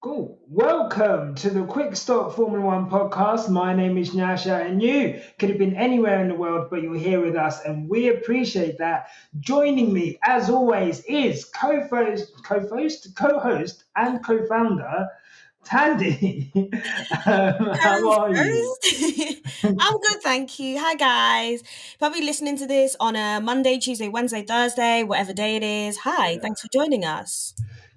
Cool. Welcome to the Quick Stop Formula One podcast. My name is Nyasha, and you could have been anywhere in the world, but you're here with us, and we appreciate that. Joining me, as always, is co-host, and co-founder Thandie. How Hands are you? first. I'm good, thank you. Hi, guys. Probably listening to this on a Monday, Tuesday, Wednesday, Thursday, whatever day it is. Hi, Yeah. thanks for joining us.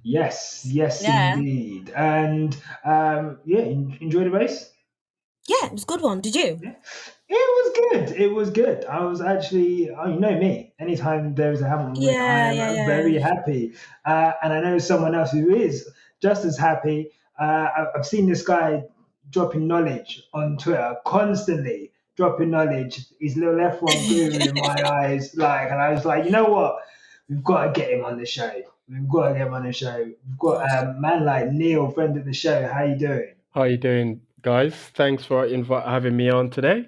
Yes, Yeah. indeed. And enjoy the race. Yeah, it was a good one. Did you? Yeah. It was good. It was good. I was actually, oh, you know me. Anytime there is a Hamilton win, I Yeah, am yeah, yeah. very happy. And I know someone else who is just as happy. I've seen this guy dropping knowledge on Twitter constantly, dropping knowledge. He's a little F1 guru in my eyes. And I was like, you know what? We've got to get him on the show. We've got to get him on the show. We've got Good. a man like Neil, friend of the show. How you doing? How you doing, guys? Thanks for having me on today.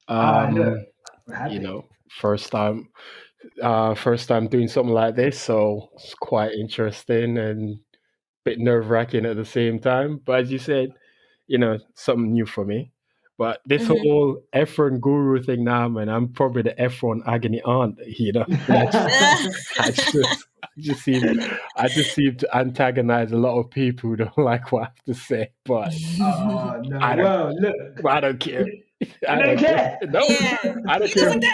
Look, Um, we're you happy. know, first time doing something like this, so it's quite interesting and a bit nerve-wracking at the same time. But as you said, something new for me. But this Hmm. whole F1 guru thing now, man, I'm probably the F1 agony aunt. I just seem to antagonize a lot of people who don't like what I have to say, but Oh no! I don't Well, look, I don't care. you I don't don't care. care. No, Yeah, I don't he care. doesn't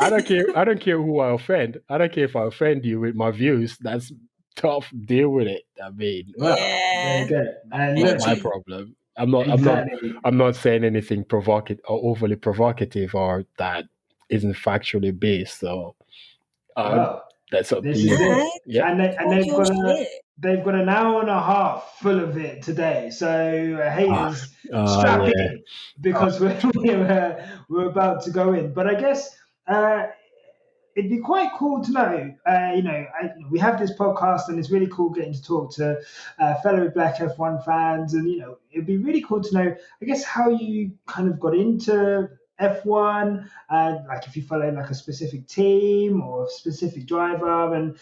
I don't care. care. I don't care who I offend. I don't care if I offend you with my views. That's tough. Deal with it. I mean, Well, there you Yeah, go. And not look, my energy. problem. I'm not. I'm not. exactly. I'm not saying anything provocative or overly provocative or that isn't factually based. So um, Well, that's up to this is you. All it. right, Yeah. And talk your shit. they've got an hour and a half full of it today. So Ah. haters, strap Yeah. in because we're about to go in. But I guess it'd be quite cool to know. We have this podcast, and it's really cool getting to talk to fellow Black F1 fans, and it'd be really cool to know, I guess, how you kind of got into F1, and like if you follow like a specific team or a specific driver, and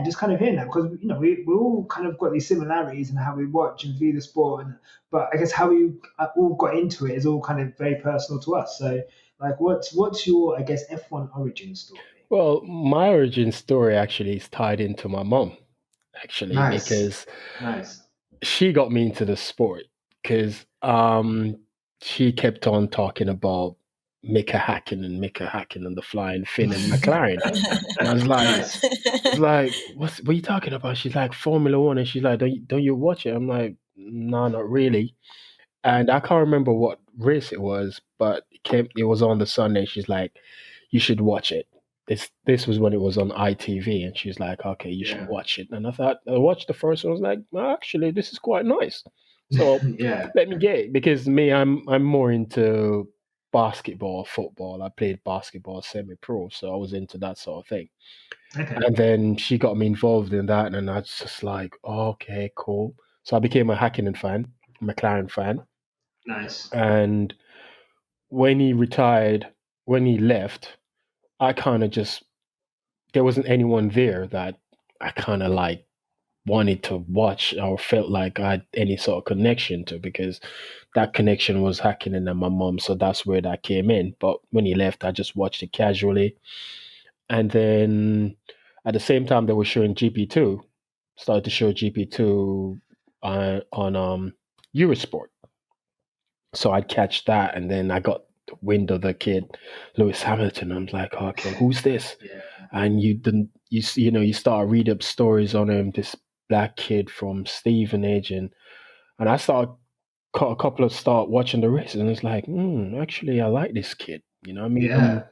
just kind of hearing that because we all kind of got these similarities in how we watch and view the sport, but I guess how we all got into it is all kind of very personal to us. So like, what's your, I guess, F1 origin story? Well, my origin story actually is tied into my mom, actually, Nice, because nice. she got me into the sport because she kept on talking about Mika Hakkinen, the flying Finn and McLaren. And I was like, Nice. what are you talking about? She's like, Formula One. And she's like, don't you watch it? I'm like, no, not really. And I can't remember what race it was, but it was on the Sunday. She's like, you should watch it. This was when it was on ITV, and she's like, okay, you should Yeah. watch it. And I watched the first one. I was like, well, actually, this is quite nice. So Yeah. let me get it because me, I'm more into basketball, football. I played basketball semi-pro, so I was into that sort of thing. Okay. And then she got me involved in that, and I was just like, oh, okay, cool. So I became a Hakkinen fan, McLaren fan. Nice. And when he retired, when he left, I kind of just, there wasn't anyone there that I kind of like wanted to watch or felt like I had any sort of connection to because that connection was Hakkinen and my mom. So that's where that came in. But when he left, I just watched it casually. And then at the same time, they were showing GP2, started to show GP2 on Eurosport. So I'd catch that, and then I got the wind of the kid, Lewis Hamilton. I'm like, okay, who's this? Yeah. And you start read up stories on him, this black kid from Stevenage, and I caught a couple of start watching the races, and it's like, actually, I like this kid. I mean, Yeah.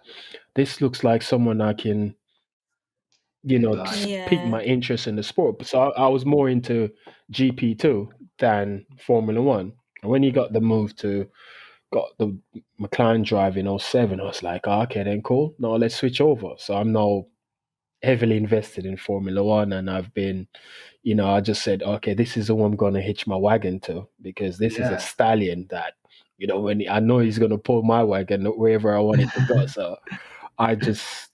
this looks like someone I can, Get behind. pique Yeah. my interest in the sport. So I was more into GP2 than Formula One. And when he got the move to got the McLaren drive in '07, I was like, oh, okay, then cool. No, let's switch over. So I'm now heavily invested in Formula One, and I've been, I just said, okay, this is who I'm going to hitch my wagon to because this is a Yeah. stallion that, when I know he's going to pull my wagon wherever I want it to go. So I just,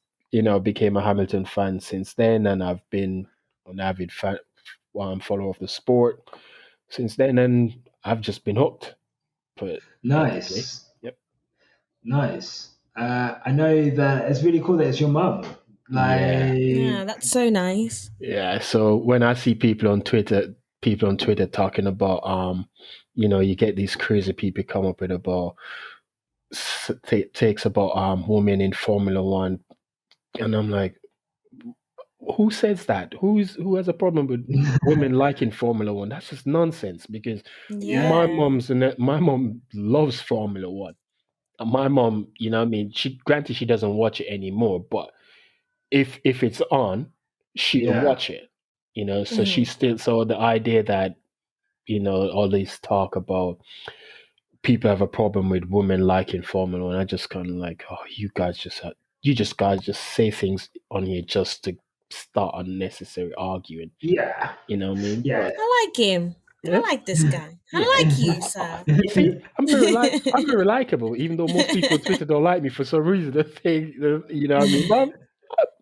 became a Hamilton fan since then, and I've been an avid fan, follower of the sport. since then, and I've just been hooked. But basically, Nice. yep, Nice. I know that it's really cool that it's your mum. yeah, Yeah, Like, that's so nice. yeah. So when I see people on Twitter talking about, you get these crazy people come up with about takes about women in Formula One, and I'm like, who says that? Who has a problem with women liking Formula One? That's just nonsense. Because my Yeah. mom loves Formula One. And my mom, what I mean, she doesn't watch it anymore, but if it's on, she'll yeah, watch it. So she Mhm. still, so the idea that all this talk about people have a problem with women liking Formula One, I just kind of like, oh, guys just say things on here just to start unnecessary arguing. yeah, You know what I mean? yeah. But I like him. yeah, I like this guy. I yeah. like you, sir. You see, I'm very likable, even though most people on Twitter don't like me for some reason. They think, you know what I mean? But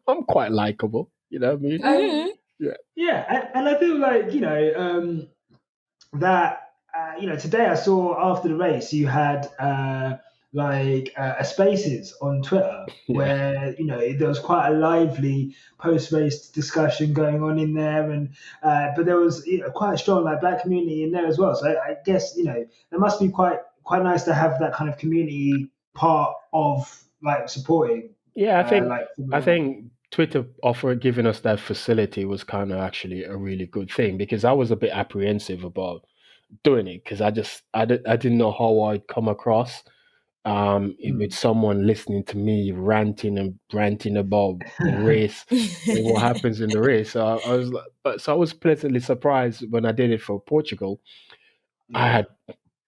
I'm quite likable. You know what I mean? um, Hmm. Yeah. yeah, and I feel like that today I saw after the race you had a spaces on Twitter Yeah. where there was quite a lively post-race discussion going on in there, and but there was quite a strong like black community in there as well. So I guess it must be quite nice to have that kind of community part of like supporting Yeah, like I Formula One. think Twitter giving us that facility was kind of actually a really good thing, because I was a bit apprehensive about doing it, because I didn't know how I'd come across with Mm. someone listening to me ranting and ranting about the race and what happens in the race. So I was pleasantly surprised when I did it for Portugal. I Yeah, had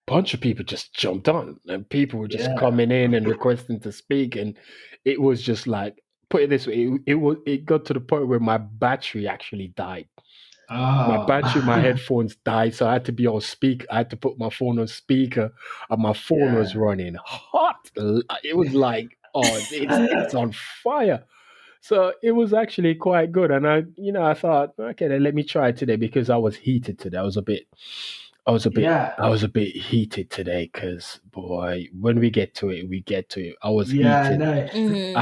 bunch of people just jumped on, and people were just yeah. coming in and requesting to speak, and it was just like, put it this way, it got to the point where my battery actually died. My Oh, battery, my headphones died, so I had to be on speak. I had to put my phone on speaker, and my phone was yeah. running hot. It was like, oh, it's on fire. So it was actually quite good, and I thought, okay, then let me try it today, because I was heated today. I was a bit, Yeah, I was a bit heated today, because boy, when we get to it, we get to it. I was yeah, heated. no. Hmm.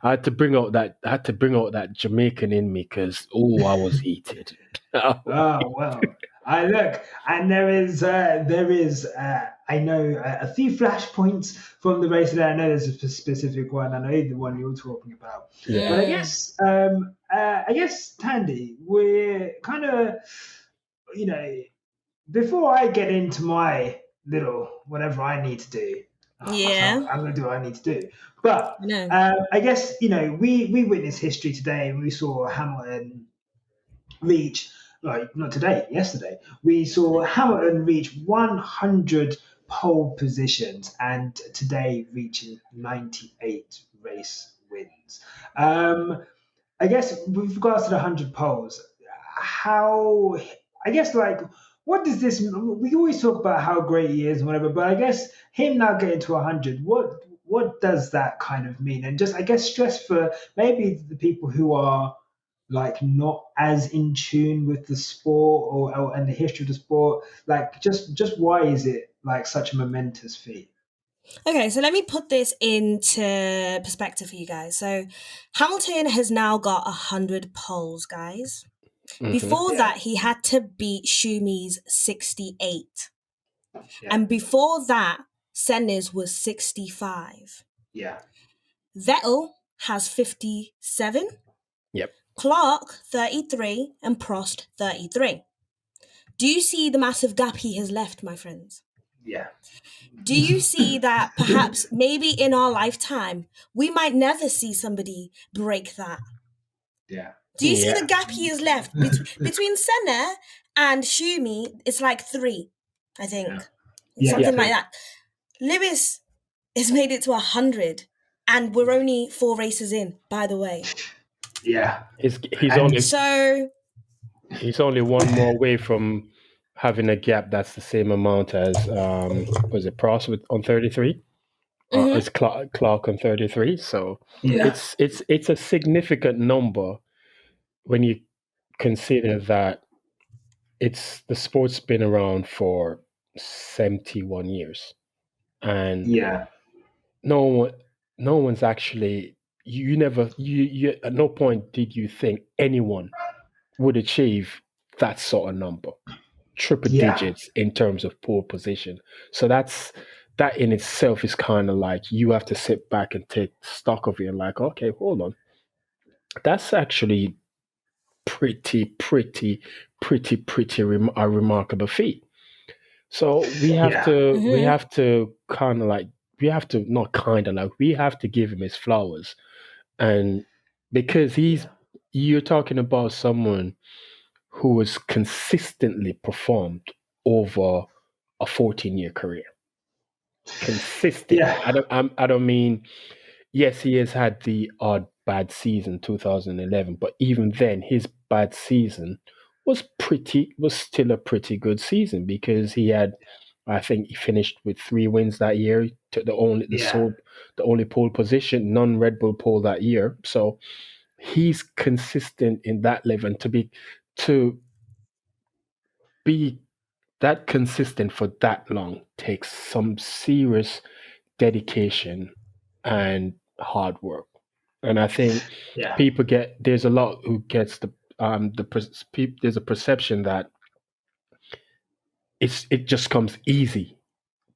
I had to bring out that Jamaican in me, because I was heated. Oh well, I look, and there is I know a few flashpoints from the race today. I know there's a specific one. I know the one you're talking about, Yeah. but Mm. I guess Tandy, we're kind of you know before I get into my little whatever I need to do, Yeah. I'm going to do what I need to do. But I know. I guess we witnessed history today, and we saw Hamilton reach, like not today, yesterday, we saw Hamilton reach 100 pole positions, and today reaching 98 race wins. I guess with regards to the 100 poles, how, I guess, like, what does this, we always talk about how great he is and whatever, but I guess him now getting to 100, what does that kind of mean? And just, I guess, stress for maybe the people who are like not as in tune with the sport or and the history of the sport, like just why is it like such a momentous feat? Okay, so let me put this into perspective for you guys. So Hamilton has now got 100 poles, guys. Hmm. Before Yeah, that, he had to beat Shumi's 68. yeah, And before that, Senna's was 65. yeah, Vettel has 57, Yep. Clark 33, and Prost 33. Do you see the massive gap he has left, my friends? yeah. Do you see that perhaps maybe in our lifetime, we might never see somebody break that? Yeah. Do you see the Yeah. gap he has left between Senna and Shumi? It's like 3, I Yeah. think, Yeah, Yeah. something like three. that. Lewis has made it to 100, and we're only 4 races in, by the way. Yeah. He's And only So, he's only one more away from having a gap that's the same amount as was it Prost on 33? mhm. It's Clark on 33. So yeah. it's a significant number when you consider that the sport's been around for 71 years, and Yeah. no one, no one's actually. You never. You at no point did you think anyone would achieve that sort of number, triple Yeah. digits in terms of pole position. So that in itself is kind of like you have to sit back and take stock of it and like, okay, hold on, that's actually a remarkable feat. So Yeah. we Hmm. have to kind of like we have to not kind of like we have to give him his flowers, and because Yeah. you're talking about someone who has consistently performed over a 14-year career. Consistently. Yeah. I don't mean, yes, he has had the odd bad season 2011, but even then his bad season was still a pretty good season because he had, I think he finished with 3 wins that year, took Yeah. the only pole position, non Red Bull pole that year. So he's consistent in that level, and to be that consistent for that long takes some serious dedication and hard work. And I think Yeah. people there's a lot who gets there's a perception that it just comes easy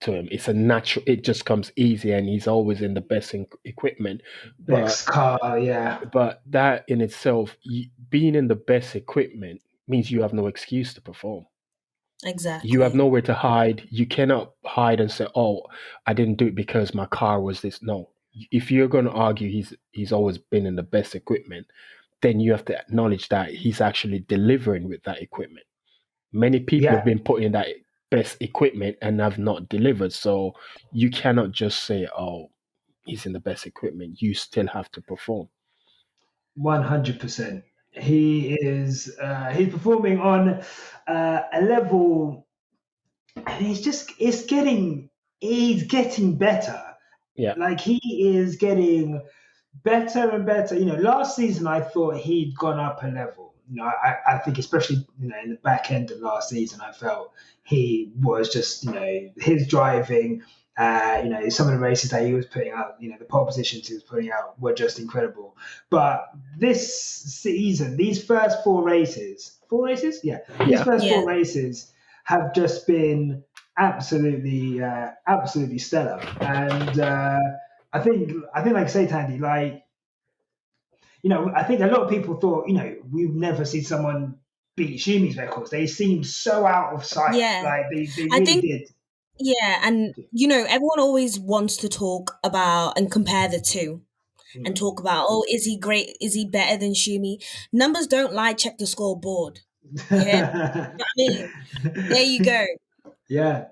to him. It's a natural. It just comes easy, and he's always in the best equipment. But Next car. Yeah. that in itself, being in the best equipment means you have no excuse to perform. You have Exactly. nowhere to hide. You cannot hide and say, "Oh, I didn't do it because my car was this." No, if you're going to argue he's always been in the best equipment, then you have to acknowledge that he's actually delivering with that equipment. Many people have Yeah. been put in that best equipment and have not delivered. So you cannot just say, "Oh, he's in the best equipment." You still have to perform. 100%. He is. He's performing on a level, and He's getting better. Yeah, Like he is getting better and better. Last season I thought he'd gone up a level. I think especially in the back end of last season, I felt he was just his driving. Some of the races that he was putting out, the pole positions he was putting out were just incredible. But this season, these first four races, yeah, these yeah, first Yeah. four races have just been absolutely stellar. And I think like say Tandy, like I think a lot of people thought we've never seen someone beat Shumi's records. They seemed so out of sight, Yeah. like they I really think, did. yeah, and everyone always wants to talk about and compare the two and Mm. talk about, oh, is he great? Is he better than Shumi? Numbers don't lie, check the scoreboard. You hear? You know what I mean? There you go. Yeah,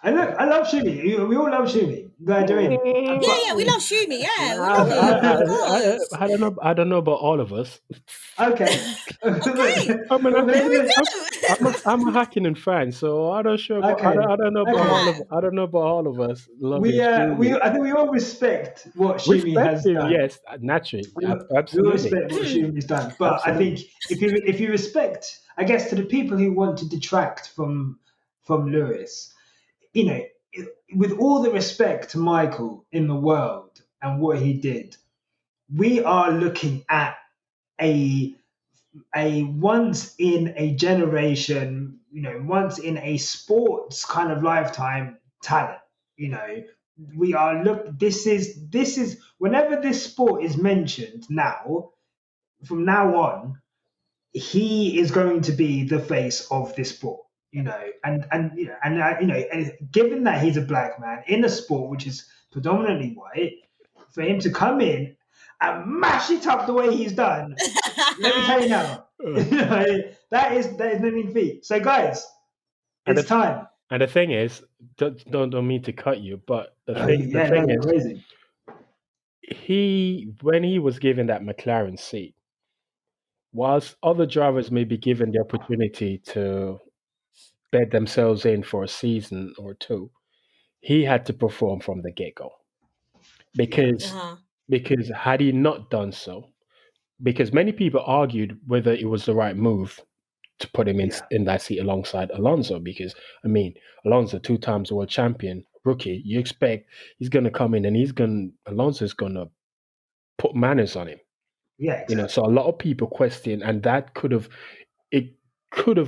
I love Shumi. We all love Shumi. Glad you're in. Yeah, But yeah, we love Shumi. Yeah, we I, love him. Of I don't know. I don't know about all of us. okay, course. Okay. look, I'm an but There we Hakkinen. go. I'm a Hakkinen fan, so I don't sure. About, okay, I don't know about okay. all of. Ah, I don't know about all of us loving We Shumi. I think we all respect what Shumi Respect has him, done. yes, naturally, We all absolutely, respect what Schumer's done, but I absolutely. think if you respect, I guess, to the people who want to detract from Lewis, you know, with all the respect to Michael in the world and what he did, we are looking at a once in a generation, once in a sports kind of lifetime talent. You know, we are look. This is whenever this sport is mentioned now, from now on, he is going to be the face of this sport. And given that he's a black man in a sport which is predominantly white, for him to come in and mash it up the way he's done, let me tell you now, Uh, that is no mean feat. So guys, and it's the time. and the thing is, don't mean to cut you, but the Yeah, no, thing you're is, crazy. he when he was given that McLaren seat, whilst other drivers may be given the opportunity to bed themselves in for a season or two, he had to perform from the get go Yeah, because uh-huh. had he not done so, because many people argued whether it was the right move to put him in that seat alongside Alonso, because I mean, Alonso 2 times world champion rookie. You expect he's going to come in and Alonso's going to put manners on him. Yeah, exactly. So a lot of people question, and that could have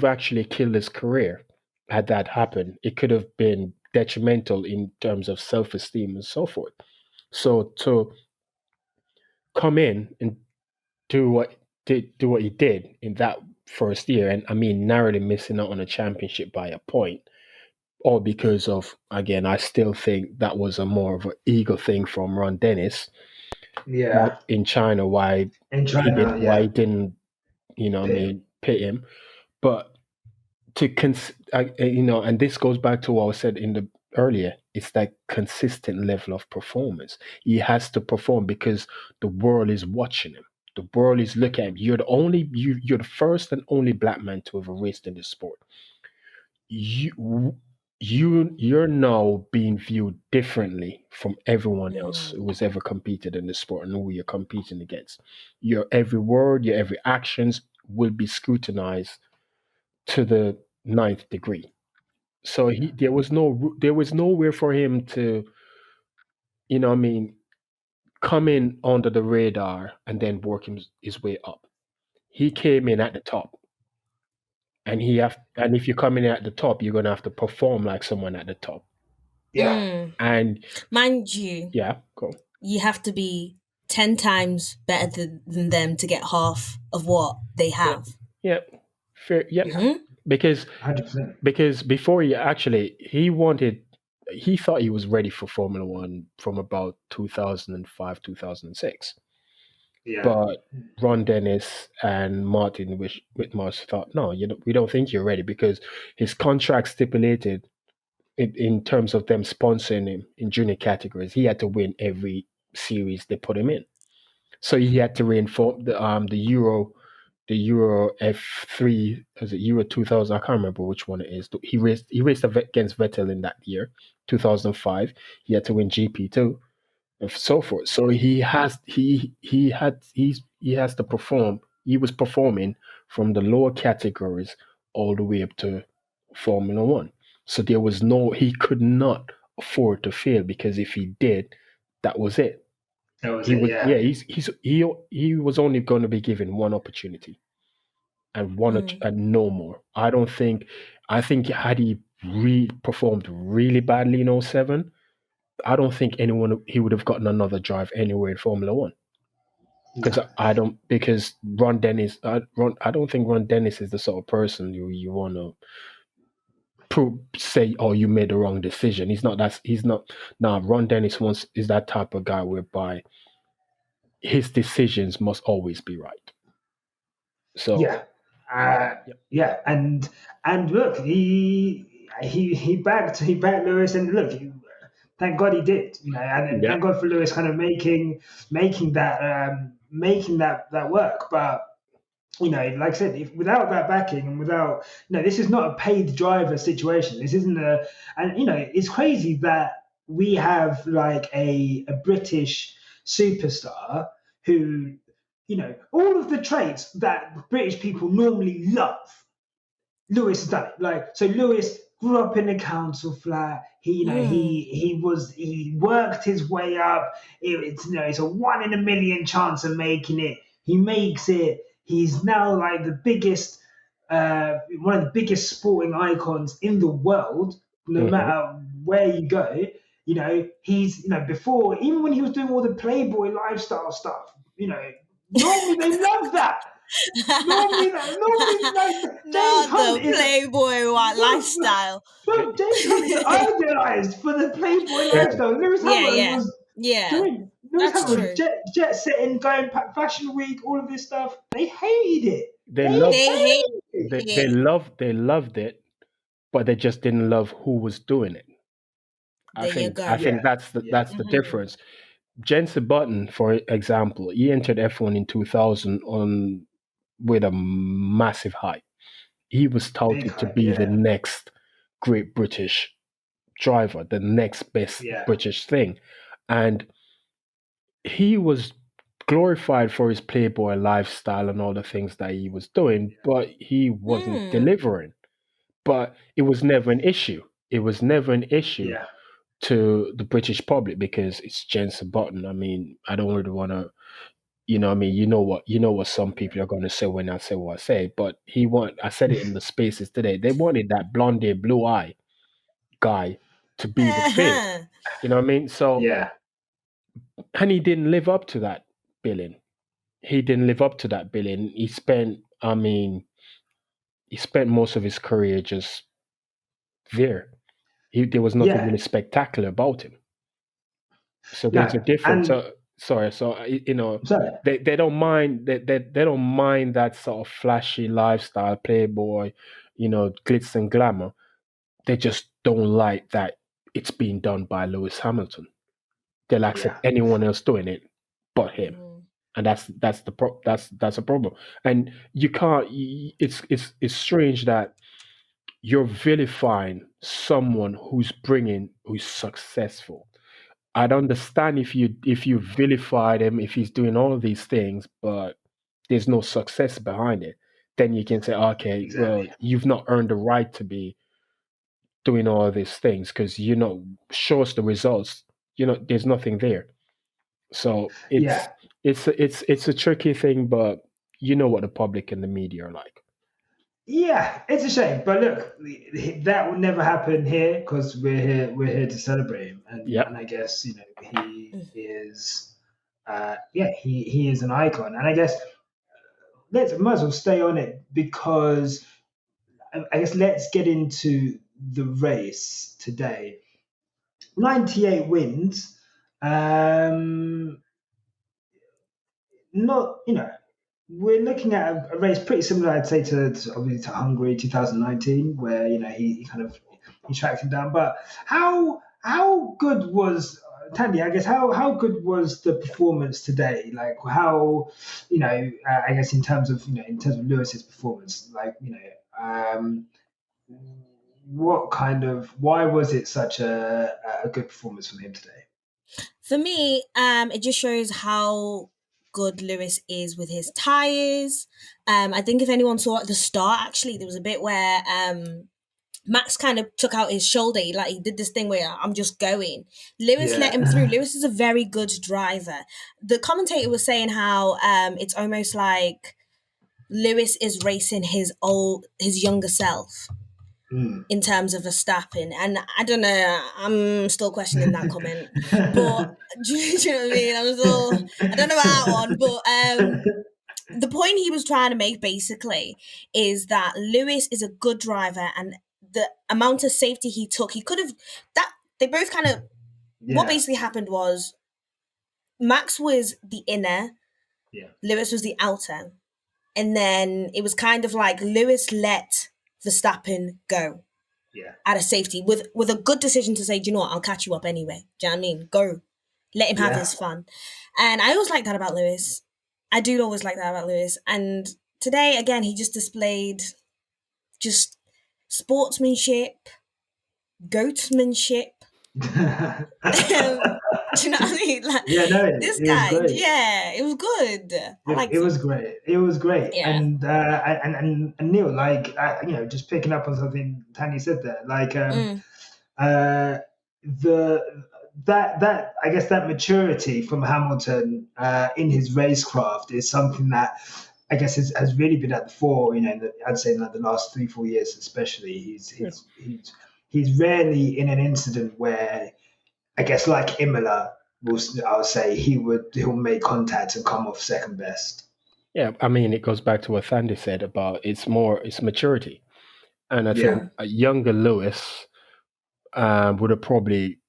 actually killed his career had that happened. It could have been detrimental in terms of self-esteem and so forth. So to come in and do what he did in that first year, and I mean narrowly missing out on a championship by a point, all because of, again, I still think that was a more of an ego thing from Ron Dennis. Yeah. In China, why In China, he didn't, pit him. But and this goes back to what I said in the earlier, it's that consistent level of performance. He has to perform because the world is watching him. The world is looking at him. You're the first and only black man to ever raced in the sport. You're now being viewed differently from everyone else who has ever competed in the sport and who you're competing against. Your every word, your every actions will be scrutinized to the ninth degree. So there was nowhere for him to, come in under the radar and then work his way up. He came in at the top, and if you're coming in at the top, you're gonna have to perform like someone at the top. Yeah. And mind you, go. You have to be 10 times better than them to get half of what they have. Yeah. Fair. Yeah. Mhm. Because 100%. because before he thought he was ready for Formula One from about 2005, 2006. Yeah. But Ron Dennis and Martin Whitmarsh thought, no, we don't think you're ready, because his contract stipulated in terms of them sponsoring him in junior categories, he had to win every series they put him in. So he had to reinforce the Euro F3, is it Euro 2000? I can't remember which one it is. He raced against Vettel in that year, 2005. He had to win GP2 and so forth. So he has to perform. He was performing from the lower categories all the way up to Formula One. So he could not afford to fail, because if he did, that was it. That was it. Yeah. He was only going to be given one opportunity, and and no more. I think had he performed really badly in 2007, I don't think he would have gotten another drive anywhere in Formula One. Because Ron Dennis, I don't think Ron Dennis is the sort of person you want to say, oh, you made the wrong decision. He's not. Ron Dennis is that type of guy whereby his decisions must always be right. So yeah, and look, he backed Lewis, and look, thank God he did, and thank God for Lewis kind of making that work. But like I said, without that backing and without, this is not a paid driver situation. This isn't and it's crazy that we have like a British superstar who, all of the traits that British people normally love. Lewis has done it. So Lewis grew up in a council flat. He worked his way up. It's a 1 in a million chance of making it. He makes it. He's now like one of the biggest sporting icons in the world. No matter where you go, he's before, even when he was doing all the Playboy lifestyle stuff. Normally they love that. Normally, like James Hunt the Playboy lifestyle. But James Hunt is idealized for the Playboy lifestyle. Lewis Hamilton was doing. Lewis Hamilton was jet setting, going Fashion Week, all of this stuff. They hated it. They loved it, but they just didn't love who was doing it. I think that's the difference. Jensen Button, for example, he entered F1 in 2000 with a massive hype. He was touted to be the next great British driver, the next best British thing. And he was glorified for his playboy lifestyle and all the things that he was doing, but he wasn't delivering. But it was never an issue. It was never an issue Yeah. to the British public because it's Jensen Button. I mean, I don't really want to, I mean, you know what some people are going to say when I say what I say, but I said it in the spaces today. They wanted that blonde, blue eye guy to be the face. You know what I mean? So, Yeah. and he didn't live up to that billing. He didn't live up to that billing. He spent most of his career just there. There was nothing Yeah. really spectacular about him. So there's No. a difference. And So sorry. they don't mind they don't mind that sort of flashy lifestyle, playboy, glitz and glamour. They just don't like that it's being done by Lewis Hamilton. They'll accept Yeah. anyone else doing it but him. And that's a problem. And you can't. It's strange that you're vilifying someone who's successful. I'd understand if you vilified him if he's doing all of these things, but there's no success behind it. Then you can say, okay, well, Exactly. you've not earned the right to be doing all of these things because show us the results. There's nothing there. So Yeah. it's a tricky thing, but you know what the public and the media are like. Yeah, it's a shame, but look, that will never happen here because we're here to celebrate him, Yep. and I guess he is, he is an icon, and I guess might as well stay on it because I guess let's get into the race today. 98 wins, not we're looking at a race pretty similar, I'd say, obviously to Hungary 2019, where he kind of he tracked him down. But how good was Thandie? I guess how good was the performance today? Like how I guess in terms of Lewis's performance, like why was it such a good performance from him today? For me, it just shows how good Lewis is with his tires. I think if anyone saw at the start, actually, there was a bit where Max kind of took out his shoulder. He did this thing where I'm just going. Lewis let him through. Lewis is a very good driver. The commentator was saying how it's almost like Lewis is racing his younger self in terms of Verstappen. And I don't know, I'm still questioning that comment. But do you know what I mean? I don't know about that one. But the point he was trying to make basically is that Lewis is a good driver, and the amount of safety he took, he could have that they both kind of what basically happened was Max was the inner, Lewis was the outer. And then it was kind of like Lewis let Verstappen go out of safety with a good decision to say, do you know what, I'll catch you up anyway. Do you know what I mean? Go. Let him have his fun. And I always like that about Lewis. I do always like that about Lewis. And today, again, he just displayed just sportsmanship, goatmanship. Do you know what I mean? Like, this guy, it was good. It was great. It was great. Yeah. And Neil, like just picking up on something Thandie said there, like that I guess that maturity from Hamilton in his racecraft is something that I guess has really been at the fore. I'd say in like the last 3-4 years, especially. He's rarely in an incident where I guess like Imola, I'll say he'll make contact and come off second best. Yeah, I mean, it goes back to what Thandie said about it's maturity. And I think a younger Lewis would have probably,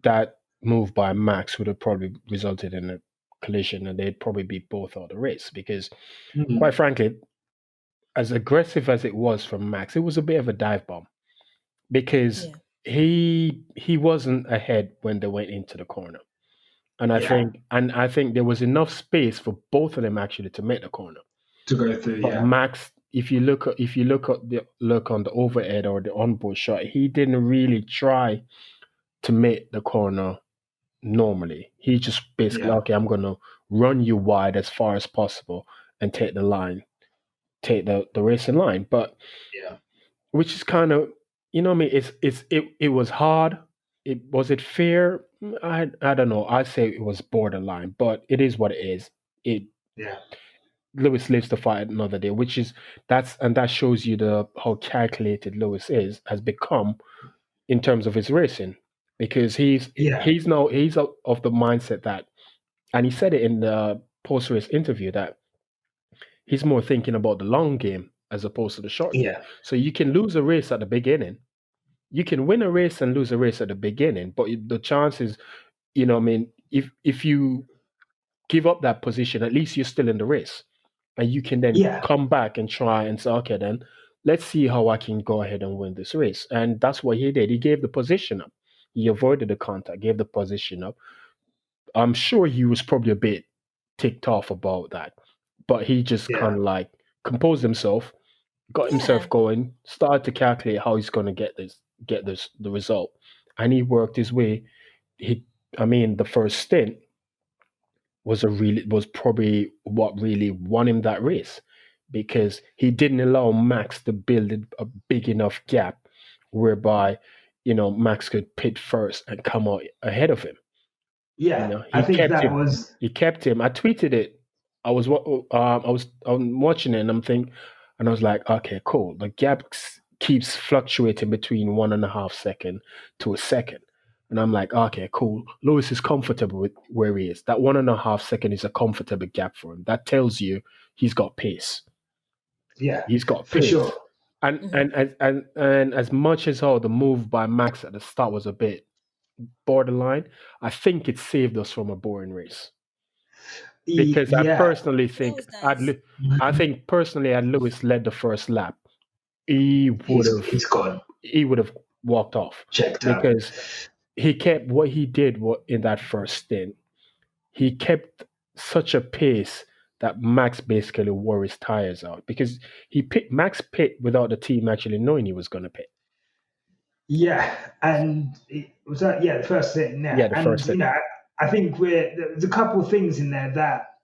that move by Max would have probably resulted in a collision and they'd probably be both out of the race because, quite frankly, as aggressive as it was from Max, it was a bit of a dive bomb because he wasn't ahead when they went into the corner. And I think there was enough space for both of them actually to make the corner. To go through, but Max, if you look on the overhead or the onboard shot, he didn't really try to make the corner normally. He just basically, Yeah. okay, I'm going to run you wide as far as possible and take take the racing line. But Yeah. which is kind of, you know what I mean? It was hard. Was it fair? I don't know. I say it was borderline, but it is what it is. It Yeah. Lewis lives to fight another day, which is that shows you the how calculated Lewis has become in terms of his racing, because Yeah. he's of the mindset that, and he said it in the post race interview, that he's more thinking about the long game as opposed to the short game. Yeah. So you can lose a race at the beginning, you can win a race and lose a race at the beginning, but the chances, you know, what I mean, if you give up that position, at least you're still in the race, and you can then Yeah. come back and try and say, okay, then let's see how I can go ahead and win this race. And that's what he did. He gave the position up. He avoided the contact, gave the position up. I'm sure he was probably a bit ticked off about that, but he just kind Yeah. of like composed himself, got Yeah. himself going, started to calculate how he's going to get this the result, and he worked his way. I mean, the first stint was probably what really won him that race, because he didn't allow Max to build a big enough gap whereby, Max could pit first and come out ahead of him. Yeah. I He think kept that him. was. He kept him. I tweeted it. I'm watching it, and I was like, okay, cool. The gap keeps fluctuating between 1.5 seconds to a second. And I'm like, okay, cool. Lewis is comfortable with where he is. That 1.5 seconds is a comfortable gap for him. That tells you he's got pace. Yeah. He's got For pace. sure. And Mhm. and as much as the move by Max at the start was a bit borderline, I think it saved us from a boring race. Because I Yeah. personally It think always does. had Lewis led the first lap, he would have He's gone. he would have walked off, Checked out. because he kept what he did in that first stint. He kept such a pace that Max basically wore his tires out, because Max pit without the team actually knowing he was going to pit. Yeah, and it was that. Yeah, the first thing. Yeah, Yeah, the and first stint. I think there's a couple of things in there that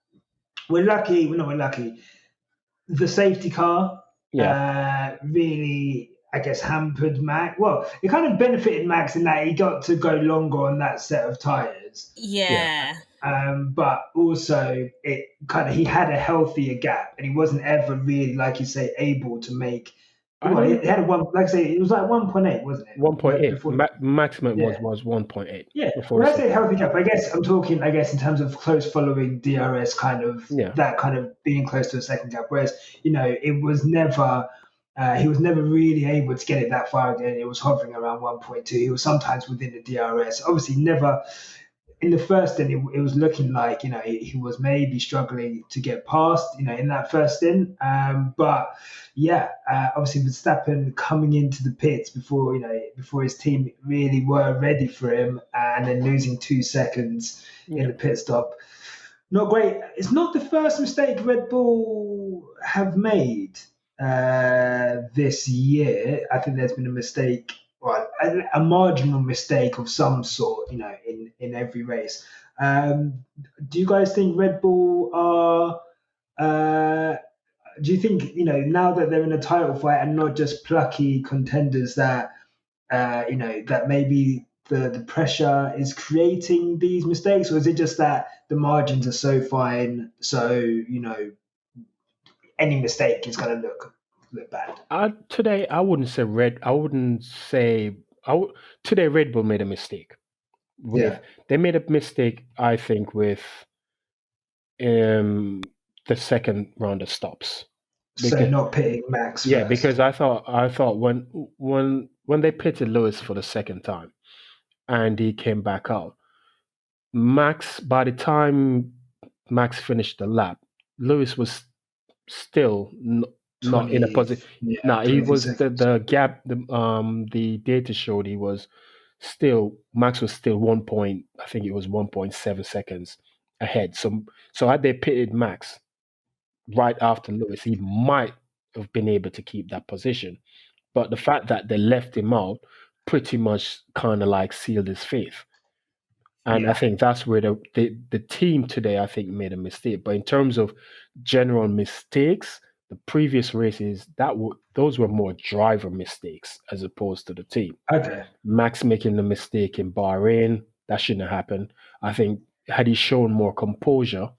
we're lucky. We're not. We're lucky. The safety car Yeah, really, I guess, hampered Max. Well, it kind of benefited Max in that he got to go longer on that set of tires. yeah. Yeah. But also it kind of he had a healthier gap, and he wasn't ever really, like you say, able to make. I Well, don't it had a one, like I say, it was like 1.8, wasn't it? 1.8 Before, maximum yeah. was 1.8 Yeah, before when the I say safety. healthy gap, I guess I'm talking, I guess, in terms of close following DRS, kind of Yeah, that kind of being close to a second gap. Whereas, it was never, he was never really able to get it that far again. It was hovering around 1.2. He was sometimes within the DRS. Obviously, never in the first stint, it was looking like he was maybe struggling to get past in that first stint. But yeah, obviously Verstappen coming into the pits before his team really were ready for him, and then losing 2 seconds in yeah. the pit stop. Not great. It's not the first mistake Red Bull have made this year. I think there's been a mistake, well, a marginal mistake of some sort, in every race. Do you guys think Red Bull are? Uh, do you think now that they're in a title fight and not just plucky contenders, that that maybe the pressure is creating these mistakes, or is it just that the margins are so fine, so any mistake is going to look bad? Today I wouldn't say red. I wouldn't say. Today Red Bull made a mistake. Yeah. They made a mistake, I think, with the second round of stops. So Because not pitting Max yeah, first. because I thought when they pitted Lewis for the second time and he came back out, Max, by the time Max finished the lap, Lewis was still not in a 20, position. yeah, Now he 22 was seconds. the gap. The data showed he was still Max was still 1 point. I think it was 1.7 seconds ahead. So had they pitted Max right after Lewis, he might have been able to keep that position. But the fact that they left him out pretty much kind of like sealed his fate. And I Yeah. think that's where the team today, I think, made a mistake. But in terms of general mistakes, the previous races those were more driver mistakes as opposed to the team. Okay. Max making the mistake in Bahrain, that shouldn't have happened. I think had he shown more composure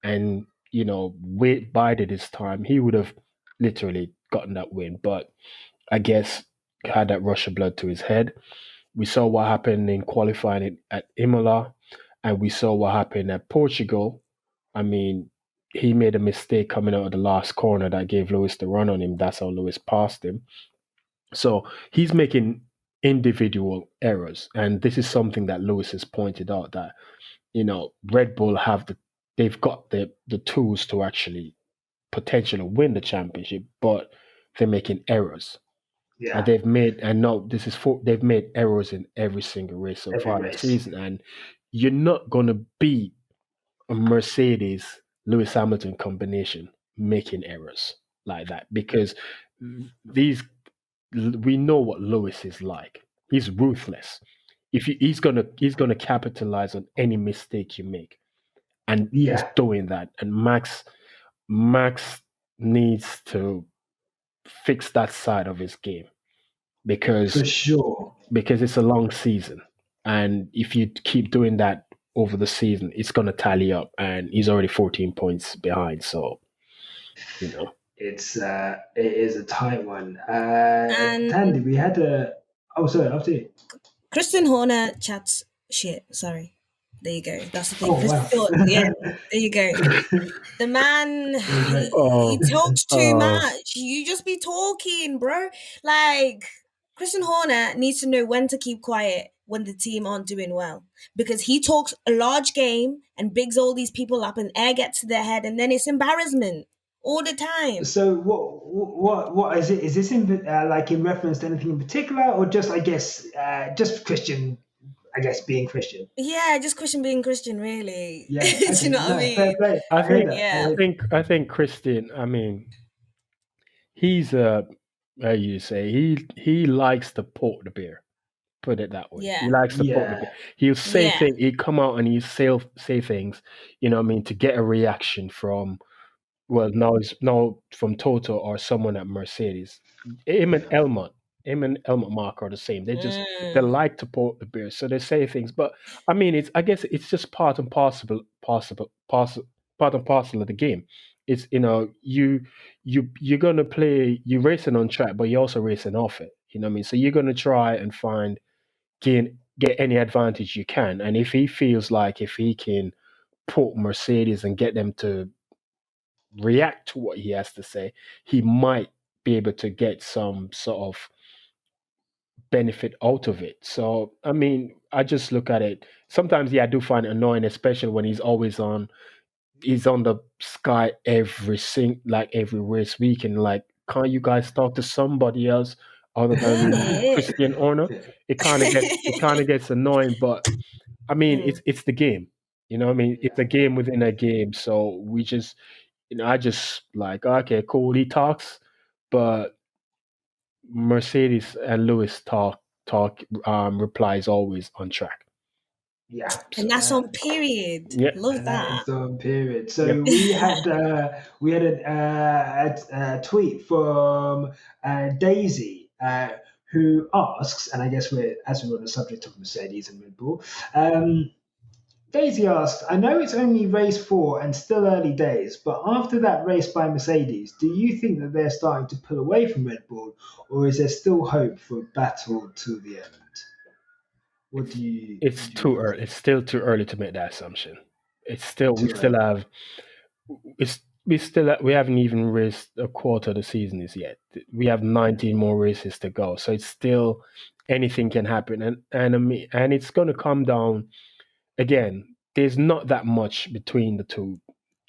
and wait bided his time, he would have literally gotten that win. But I guess had that rush of blood to his head. We saw what happened in qualifying at Imola, and we saw what happened at Portugal. I mean, he made a mistake coming out of the last corner that gave Lewis the run on him. That's how Lewis passed him. So he's making individual errors, and this is something that Lewis has pointed out that Red Bull they've got the tools to actually potentially win the championship, but they're making errors. And Yeah. they've made, and no, they've made errors in every single race so Every far this race. season. And you're not going to beat a Mercedes Lewis Hamilton combination making errors like that because we know what Lewis is like. He's ruthless. He's gonna capitalize on any mistake you make, and he's Yeah. doing that. And Max needs to fix that side of his game For because sure. it's a long season. And if you keep doing that over the season, it's going to tally up. And he's already 14 points behind. So, you know. It is a tight one. And Thandie, we had a. Oh, sorry. After you. Christian Horner chats shit. Sorry. There you go. That's the thing. Oh Christian, wow. yeah, there you go. The man, Okay. he Oh, talks too oh, much. You just be talking, bro. Like, Christian Horner needs to know when to keep quiet when the team aren't doing well. Because he talks a large game and bigs all these people up and air gets to their head and then it's embarrassment all the time. So what is it? Is this in like in reference to anything in particular, or just I guess just Christian? I guess being Christian. Yeah, just Christian being Christian, really. Do Yeah. you Okay. know what I No. Fair mean? play. I I hear think, that. I Yeah. think, I think Christian, I mean, he's how you say, he likes to poke the bear. Put it that way. He Yeah. likes to poke the bear. Yeah. He'll say Yeah. things, he'll come out and say things, what I mean, to get a reaction from now from Toto or someone at Mercedes. Him and Elmont, Mark are the same. They Mm. like to poke the bear, so they say things. But I mean, I guess it's just part and parcel of the game. It's you're gonna play you racing on track, but you're also racing off it. You know what I mean? So you're gonna try and get any advantage you can. And if he feels like if he can poke Mercedes and get them to react to what he has to say, he might be able to get some sort of benefit out of it. So, I mean, I just look at it. Sometimes, yeah, I do find it annoying, especially when he's on the sky every race week, and like, can't you guys talk to somebody else other Ain't than it? Christian Horner? It kind of gets annoying, but I mean, Mm. it's the game. You know what I mean? It's Yeah. a game within a game. So I just like, okay, cool, he talks, but Mercedes and Lewis replies always on track. Yeah. And So that's on period. yeah, Love And that that. is on period. yep. So we had a tweet from Daisy who asks, and I guess we're on the subject of Mercedes and Red Bull. Daisy asks, I know it's only race 4 and still early days, but after that race by Mercedes, do you think that they're starting to pull away from Red Bull, or is there still hope for a battle to the end? It's What do too you early. think? It's still too early to make that assumption. It's still we Too still early. have we haven't even raced a quarter of the season is yet. We have 19 more races to go, so it's still anything can happen, and it's going to come down again. There's not that much between the two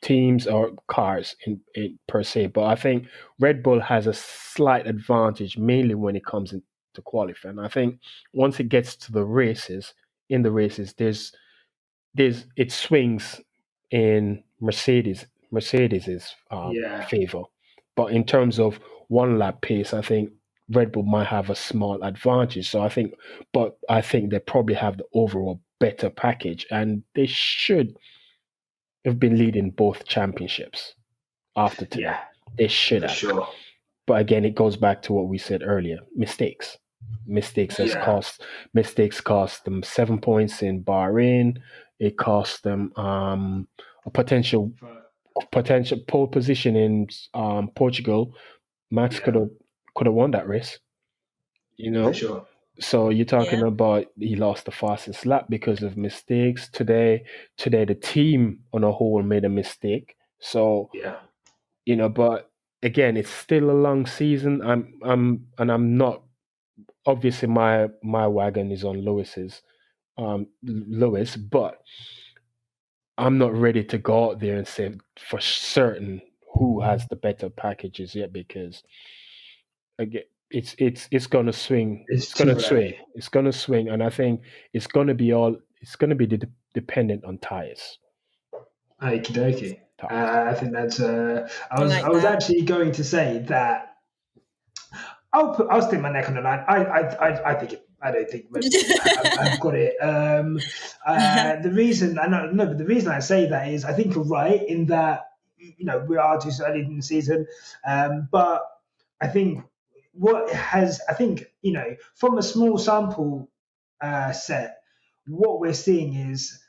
teams or cars in per se, but I think Red Bull has a slight advantage mainly when it comes into qualifying. I think once it gets to the races, it swings in Mercedes's Yeah. favor. But in terms of one lap pace, I think Red Bull might have a small advantage. So I think they probably have the overall better package, and they should have been leading both championships after today. Yeah, They should for have. sure. But again, it goes back to what we said earlier: mistakes. Yeah, Mistakes cost them 7 points in Bahrain. It cost them a potential pole position in Portugal. Max yeah, could have won that race. You for know, sure. so you're talking Yeah. about he lost the fastest lap because of mistakes today. Today, the team on a whole made a mistake. So Yeah, but again, it's still a long season. I'm not, obviously my wagon is on Lewis, but I'm not ready to go out there and say for certain who has the better packages yet, because again, it's gonna swing. it's It's gonna too swing. early. It's gonna swing, and I think it's gonna be dependent on tires. Okie dokie. Tires. I think that's. I I was like I was that. actually going to say that I'll stick my neck on the line. I think I don't think Red Bull have got it. The reason I know no, but the reason I say that is I think you're right in that we are too early in the season, but I think I think from a small sample set, what we're seeing is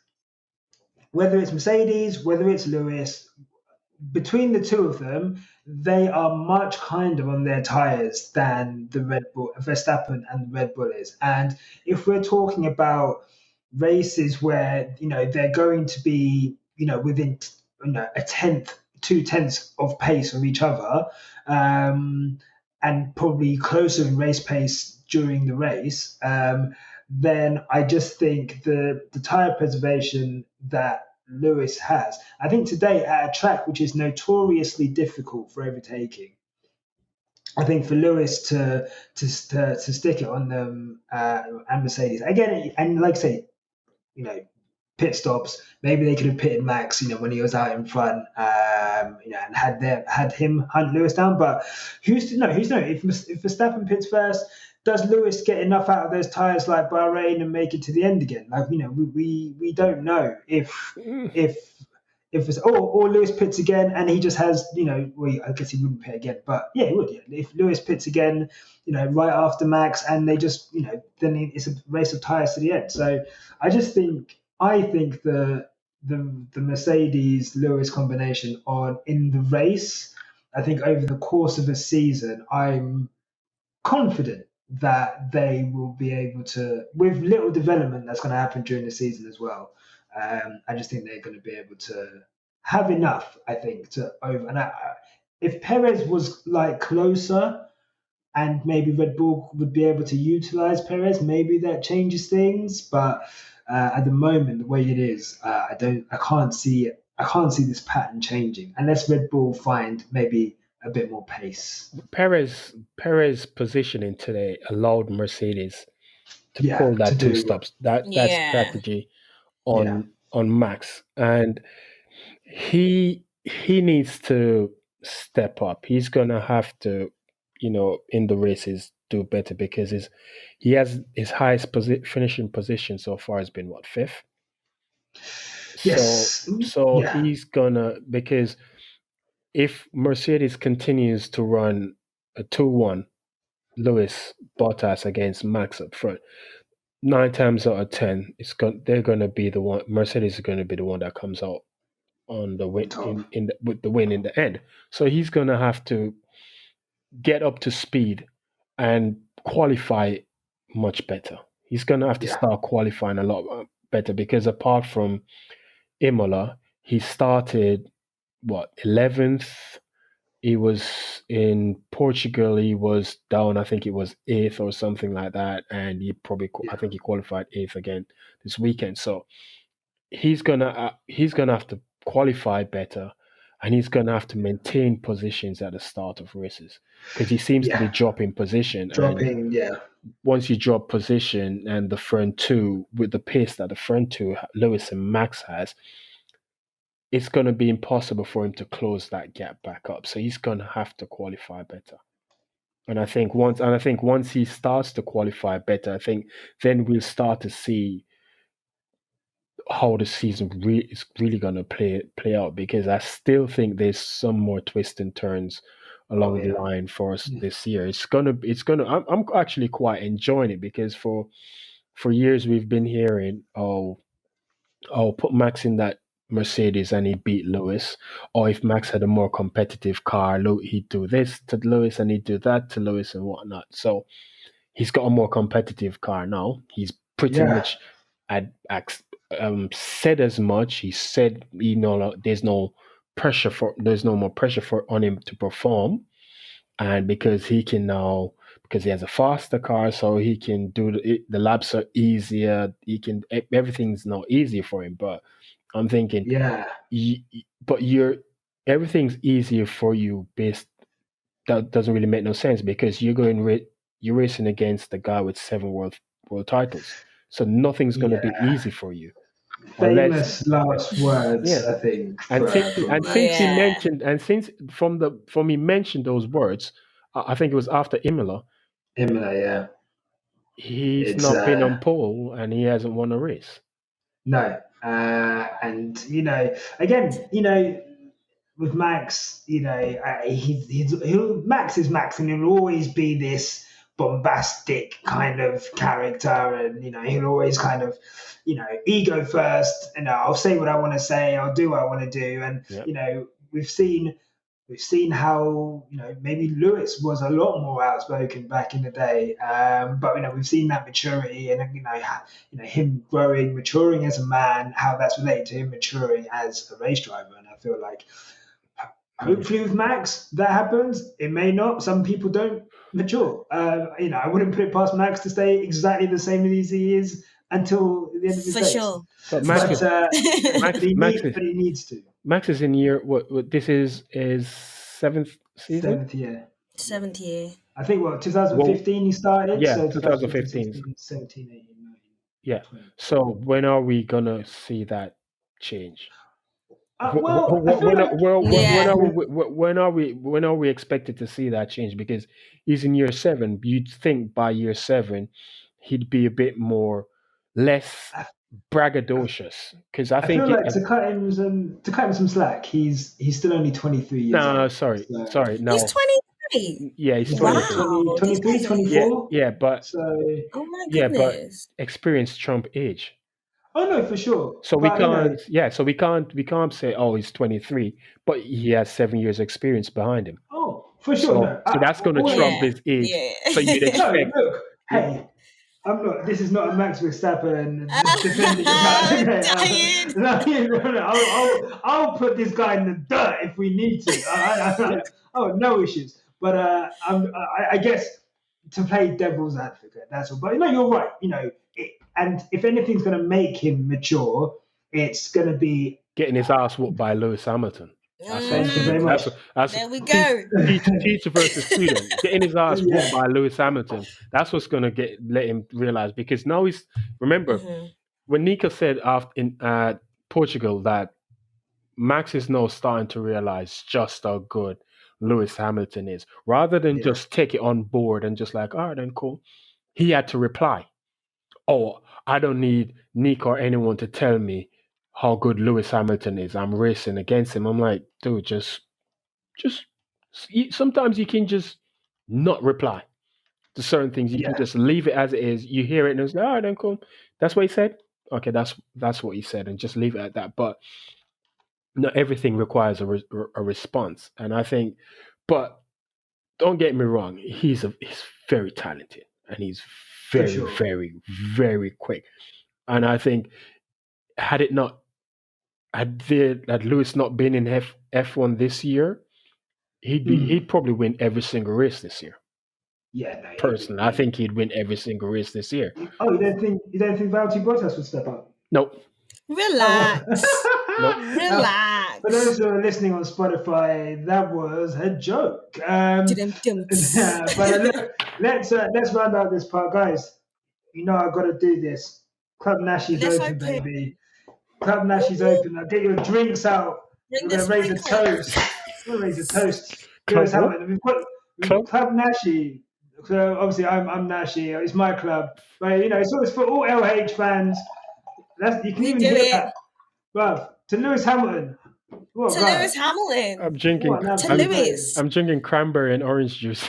whether it's Mercedes, whether it's Lewis, between the two of them, they are much kinder on their tires than the Red Bull, Verstappen and the Red Bull is. And if we're talking about races where they're going to be within a tenth, 2/10 of pace of each other, and probably closer in race pace during the race, then I just think the tire preservation that Lewis has. I think today at a track which is notoriously difficult for overtaking, I think for Lewis to stick it on them and Mercedes again, and like I say, you know, pit stops. Maybe they could have pitted Max, when he was out in front, and had him hunt Lewis down. But who's to know? Who's to know? If Verstappen pits first, does Lewis get enough out of those tires like Bahrain and make it to the end again? Like we don't know Mm. if it's or Lewis pits again and he just has well, I guess he wouldn't pit again, but yeah, he would. Yeah. If Lewis pits again, right after Max, and they just then it's a race of tires to the end. So I think the Mercedes Lewis combination on in the race, I think over the course of a season, I'm confident that they will be able to, with little development that's going to happen during the season as well. I just think they're going to be able to have enough. I think to over and if Perez was like closer and maybe Red Bull would be able to utilize Perez, maybe that changes things. But at the moment, the way it is, I can't see it. I can't see this pattern changing unless Red Bull find maybe a bit more pace. Perez positioning today allowed Mercedes to Yeah, pull to that two do stops, that Yeah. strategy yeah, on Max, and he needs to step up. He's gonna have to, in the races do better, because he has his highest finishing position so far has been what, fifth. So yes, yeah, he's gonna, because if Mercedes continues to run a 2-1 Lewis Bottas against Max up front, 9 times out of 10, they're gonna be the one. Mercedes is gonna be the one that comes out on the on win top. with the win in the end. So he's gonna have to get up to speed and qualify much better. He's gonna have to Yeah, start qualifying a lot better, because apart from Imola, he started what, 11th. He was in Portugal. He was down. I think it was eighth or something like that, and I yeah, think he qualified eighth again this weekend. So he's gonna have to qualify better, and he's gonna have to maintain positions at the start of races, because he seems to be yeah. dropping position. And Dropping, yeah, once you drop position, and the front two, with the pace that the front two, Lewis and Max has, it's going to be impossible for him to close that gap back up. So he's going to have to qualify better. And I think once he starts to qualify better, I think then we'll start to see how the season is really going to play out, because I still think there's some more twists and turns Oh along the yeah. line for us this year. I'm actually quite enjoying it, because for years we've been hearing, put Max in that Mercedes and he beat Lewis, or if Max had a more competitive car, he'd do this to Lewis and he'd do that to Lewis and whatnot. So he's got a more competitive car now. He's pretty Yeah. much said as much. He said, there's no more pressure on him to perform, and because he has a faster car, so he can do the laps are easier. Everything's now easier for him. But I'm thinking, Yeah. but everything's easier for you based. That doesn't really make no sense, because you're racing against the guy with 7 world titles, so nothing's going to be Yeah. easy for you unless Famous last words, yeah. I think, And from since he Max. Yeah. mentioned and since from he mentioned those words, I think it was after Imola, Imola, yeah. he's It's not been on pole and he hasn't won a race. no, and again, with Max, Max is Max, and he'll always be this bombastic kind of character, and he'll always kind of, ego first, and I'll say what I want to say, I'll do what I want to do, and Yeah. we've seen how maybe Lewis was a lot more outspoken back in the day, but we've seen that maturity, and him growing, maturing as a man, how that's related to him maturing as a race driver, and I feel like hopefully with Max that happens. It may not. Some people don't mature. I wouldn't put it past Max to stay exactly the same as he is until the end of his For days. sure. But For Max is sure. But he needs to. Max is in year what this is his 7th season. 7th year. 7th year. I think 2015 he started, Yeah, so 2015. 16, 17, 18, 19, Yeah. 20. So when are we gonna see that change? Well, I feel like Yeah. When are we expected to see that change? Because he's in year 7. You'd think by year 7 he'd be a bit more less braggadocious. Because I I think feel like to cut him some slack, he's still only 23 years no, old. sorry, So no. He's 23. Yeah, he's he's 23. 23, These guys are 24. Yeah, but So Oh my yeah, but goodness. experience trump age. oh no, for sure. So But we can't say, oh, he's 23, but he has 7 years experience behind him. for sure. No, So that's going to trump Yeah. his age. Yeah. So you'd no. expect. Look, hey, I'm not. This is not a Max Verstappen defending about. Dying. No. I'll put this guy in the dirt if we need to. Oh, no issues. But I guess to play devil's advocate, that's all. But you're right. And if anything's going to make him mature, it's going to be. Getting his ass whooped by Lewis Hamilton. Thank you very much. There we go. Teacher versus student. Getting his ass whooped by Lewis Hamilton. That's what's going to let him realize, because now remember when Nico said in Portugal that Max is now starting to realize just how good Lewis Hamilton is. Rather than just take it on board and just like, all right, then cool. He had to reply, oh, I don't need Nico or anyone to tell me how good Lewis Hamilton is. I'm racing against him. I'm like, dude, just sometimes you can just not reply to certain things. You can just leave it as it is. You hear it and it's like, all right, then cool. That's what he said. Okay, that's what he said, and just leave it at that. But not everything requires a response, and I think. But don't get me wrong, he's very talented, and he's very, very, very quick. And I think had Lewis not been in F1 this year, he'd probably win every single race this year. Yeah, no, personally, I think he'd win every single race this year. Oh, you don't think Valtteri Bottas would step up? Nope. Relax. Nope. Relax. For those who are listening on Spotify, that was a joke. But look, let's round out this part, guys. I've got to do this. Club Nash is open, baby. Club Nash is open. Now get your drinks out. We're going to raise a toast. We're going to raise a toast. Club Club Nashi. So obviously I'm Nashi. It's my club, but it's for all LH fans. You can We even do hear it that, bruv. To Lewis Hamilton, what a to guy! Lewis Hamilton. I'm drinking. What an To absolute I'm, player! Lewis. I'm drinking cranberry and orange juice.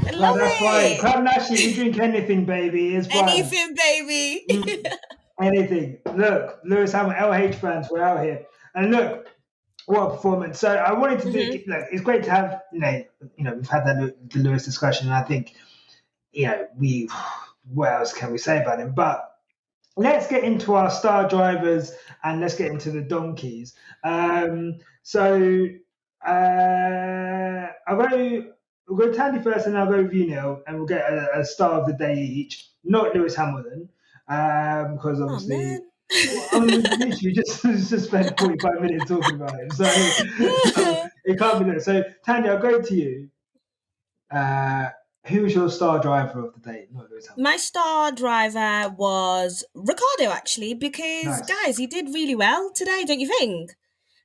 I No, love that's fine. it. Club Nashi, we drink anything, baby. It's fine. Anything, baby. Anything. Look, Lewis Hamilton, LH fans, we're out here. And look, what a performance. So I wanted to do. Mm-hmm. Look, it's great to have. We've had the Lewis discussion, and I think we. What else can we say about him? But let's get into our star drivers and let's get into the donkeys. So I'll go. We'll go Thandie first, and I'll go with you, Neil, and we'll get a star of the day each. Not Lewis Hamilton, because Oh obviously. man. Well, I mean, literally just spent 45 minutes talking about him, so it can't be that. So Thandie, I'll go to you. Who's your star driver of the day? Not Lewis Hamilton. My star driver was Ricciardo, actually, because Nice. guys, he did really well today, don't you think?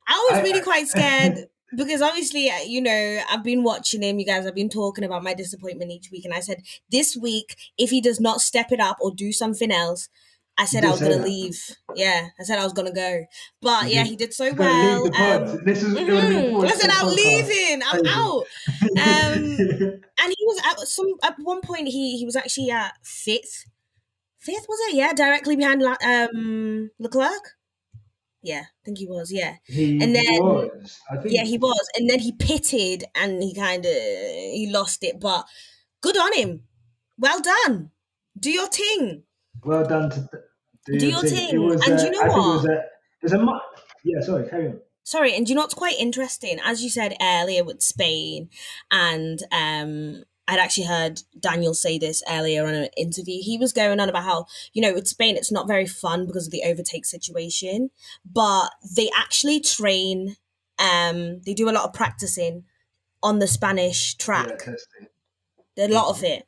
I was really quite scared because obviously, I've been watching him. You guys have been talking about my disappointment each week, and I said this week, if he does not step it up or do something else, I said did I was say gonna that. leave. Yeah, I said I was gonna go, but You yeah, did. he did so He's gonna leave well. the pod. It would have been I said 4 I'm podcast. leaving. I'm out. And he was at one point he was actually at fifth. Fifth was it? Yeah, directly behind Leclerc. Yeah, I think he was. Yeah, He and then was. I yeah, think. he was, and then he pitted and he lost it. But good on him. Well done. Do your thing. Well done to do Do your your thing. It thing. was. And you know I think it what? was a. It was a. Yeah. Sorry. Carry on. Sorry, and do you know what's quite interesting? As you said earlier with Spain, and I'd actually heard Daniel say this earlier on an interview. He was going on about how, with Spain, it's not very fun because of the overtake situation, but they actually train, they do a lot of practicing on the Spanish Yeah. track, Testing. a lot of it.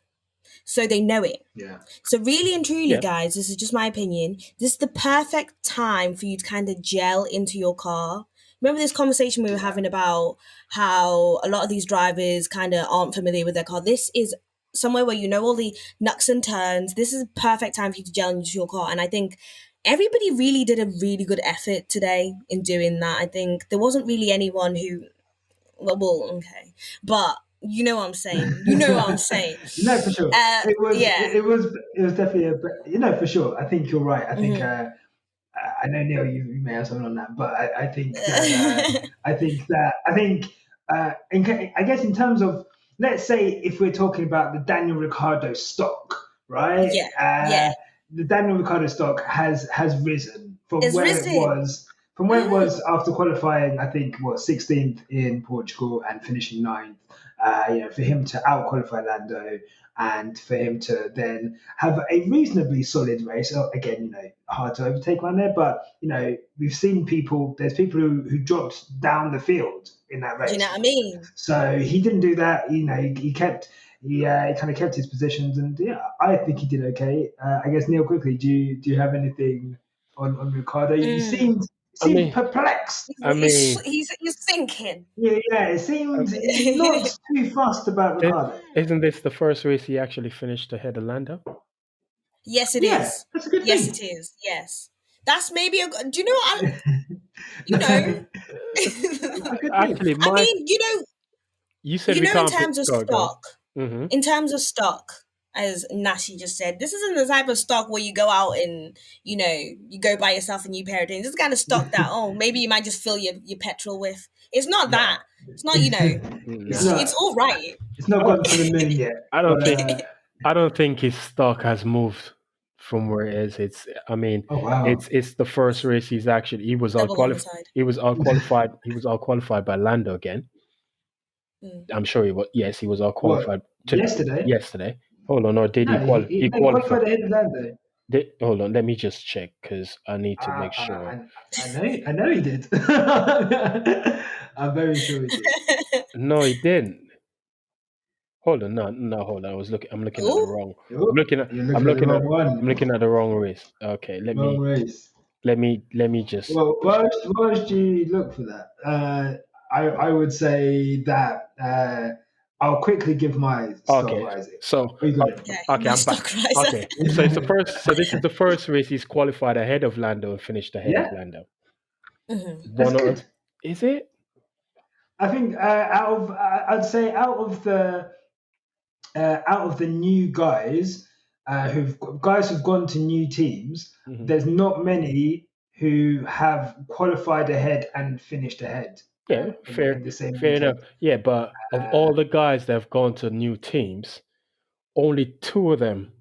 So they know it. Yeah. So really and truly, Yeah. guys, this is just my opinion. This is the perfect time for you to kind of gel into your car. Remember this conversation we were having about how a lot of these drivers kind of aren't familiar with their car. This is somewhere where you know all the knucks and turns. This is a perfect time for you to gel into your car. And I think everybody really did a really good effort today in doing that. I think there wasn't really anyone who, well, okay. But you know what I'm saying. You know what I'm saying. No, for sure. It was. Yeah. It was. It was definitely for sure. I think you're right. I think. Mhm. I know Neil, you may have something on that, but I think that I guess in terms of, let's say if we're talking about the Daniel Ricciardo stock, right? Yeah. The Daniel Ricciardo stock has risen from It's where risen. it was after qualifying. I think 16th in Portugal and finishing 9th. For him to out qualify Lando and for him to then have a reasonably solid race. So again, hard to overtake one there, but we've seen there's people who dropped down the field in that race. Do you know what I mean? So he didn't do that. He kind of kept his positions, and yeah, I think he did okay. I guess Neil, quickly, do you have anything on Ricciardo? You seemed perplexed. He's thinking. Yeah, it seemed not too fussed about Ricciardo. Isn't this the first race he actually finished ahead of Lando? Yes, it is. That's a good yes, thing. It is. Yes, that's maybe a. Do you know what? Actually, I mean, you said in we can't terms of go. stock. Mm-hmm. In terms of stock, as Nashi just said, this isn't the type of stock where you go out and you go buy yourself a new pair of things. It's kind of stock that maybe you might just fill your petrol with. It's not that. It's not it's all right. It's not gone to the moon yet. I don't think his stock has moved from where it is. It's the first race he was out qualified. He was out qualified. He was out qualified by Lando again. I'm sure he was. Yes, he was out qualified yesterday. Hold on, or did he qualify? He qualified ahead of Lando. Hold on, let me just check because I need to make sure. I know he did. I'm very sure he did. No, he didn't. Hold on, no, hold on. I'm looking at the wrong. I'm looking at the wrong race. Okay, let me just. Well, why would you look for that? I would say that I'll quickly give my stock Okay, rising. so You got it. Yeah, okay, I'm back. stock riser. Okay, so it's the first. So this is the first race he's qualified ahead of Lando and finished ahead of Yeah, Lando. Mhm. that's One or good. is it? I think I'd say out of the new guys who've gone to new teams, Mhm. there's not many who have qualified ahead and finished ahead Yeah, in the same fair enough. weekend. Yeah, but of all the guys that have gone to new teams, only two of them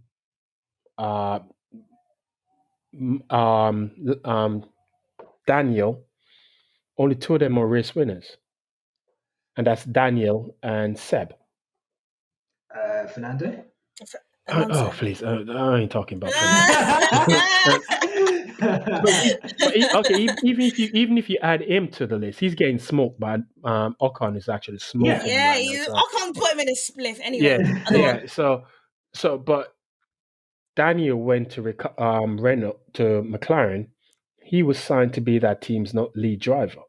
are Daniel. Only two of them are race winners, and that's Daniel and Seb. Fernando. Oh, Alonso. please! I ain't talking about Fernando. Okay, even if you add him to the list, he's getting smoked by Ocon is actually Yeah. smoking him Yeah, right now. you. So I can't put him in a spliff yeah, anyway. Go on. yeah. But Daniel went to Renault to McLaren. He was signed to be that team's not lead driver,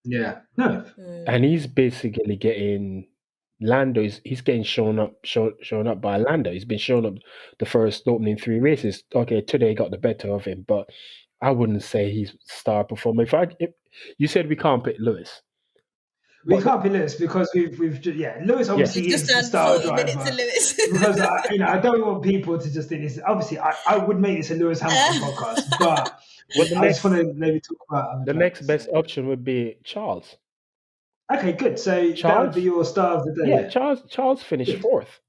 Yeah. No. and he's basically getting Lando. He's getting shown up by Lando. He's been shown up the first opening three races. Okay, today got the better of him, but I wouldn't say he's star performer. If you said we can't pick Lewis, We but can't be Lewis because Lewis yeah, obviously We've just is the done star 40 minutes of driver. Lewis. Because I don't want people to just think this. Obviously, I would make this a Lewis Hamilton podcast, but well I just want to maybe talk about other the next drivers. best So. option would be Charles. Okay, good. So that would be Charles, your star of the day. yeah, Yeah, Charles finished good. fourth.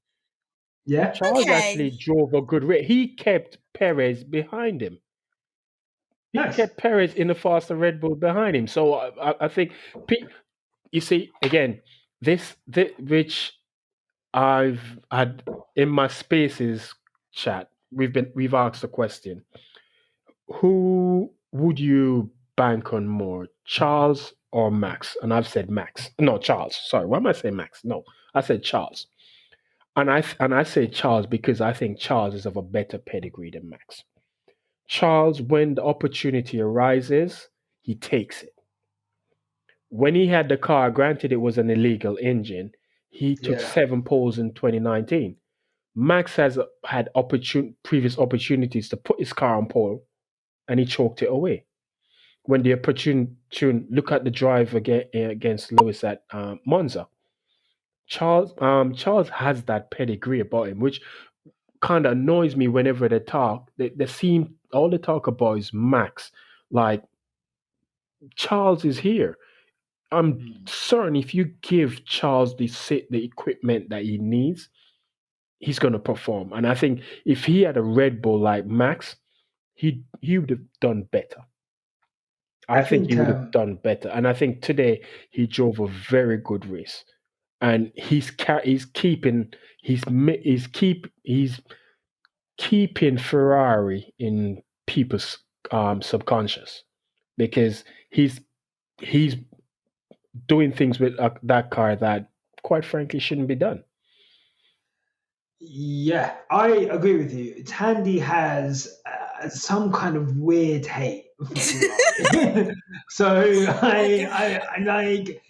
Yeah, Charles Okay. actually drove a good race. He kept Perez behind him. He nice. kept Perez in the faster Red Bull behind him. So I think, you see, again, which I've had in my Spaces chat. We've asked a question: who would you bank on more, Charles or Max? And I've said Max. No, Charles. Sorry, why am I saying Max? No, I said Charles. And I say Charles because I think Charles is of a better pedigree than Max. Charles, when the opportunity arises, he takes it. When he had the car, granted it was an illegal engine, he took Yeah, 7 poles in 2019. Max has had previous opportunities to put his car on pole, and he choked it away. When the opportune look at the drive against Lewis at Monza, Charles has that pedigree about him, which kind of annoys me whenever they talk. They seem all they talk about is Max. Like Charles is here. I'm certain if you give Charles the equipment that he needs, he's going to perform. And I think if he had a Red Bull like Max, he would have done better. I I think he think would have done better. And I think today he drove a very good race. And he's keeping Ferrari in people's subconscious because he's doing things with that car that, quite frankly, shouldn't be done. yeah, I agree with you. Thandie has some kind of weird hate for Ferrari, so I like.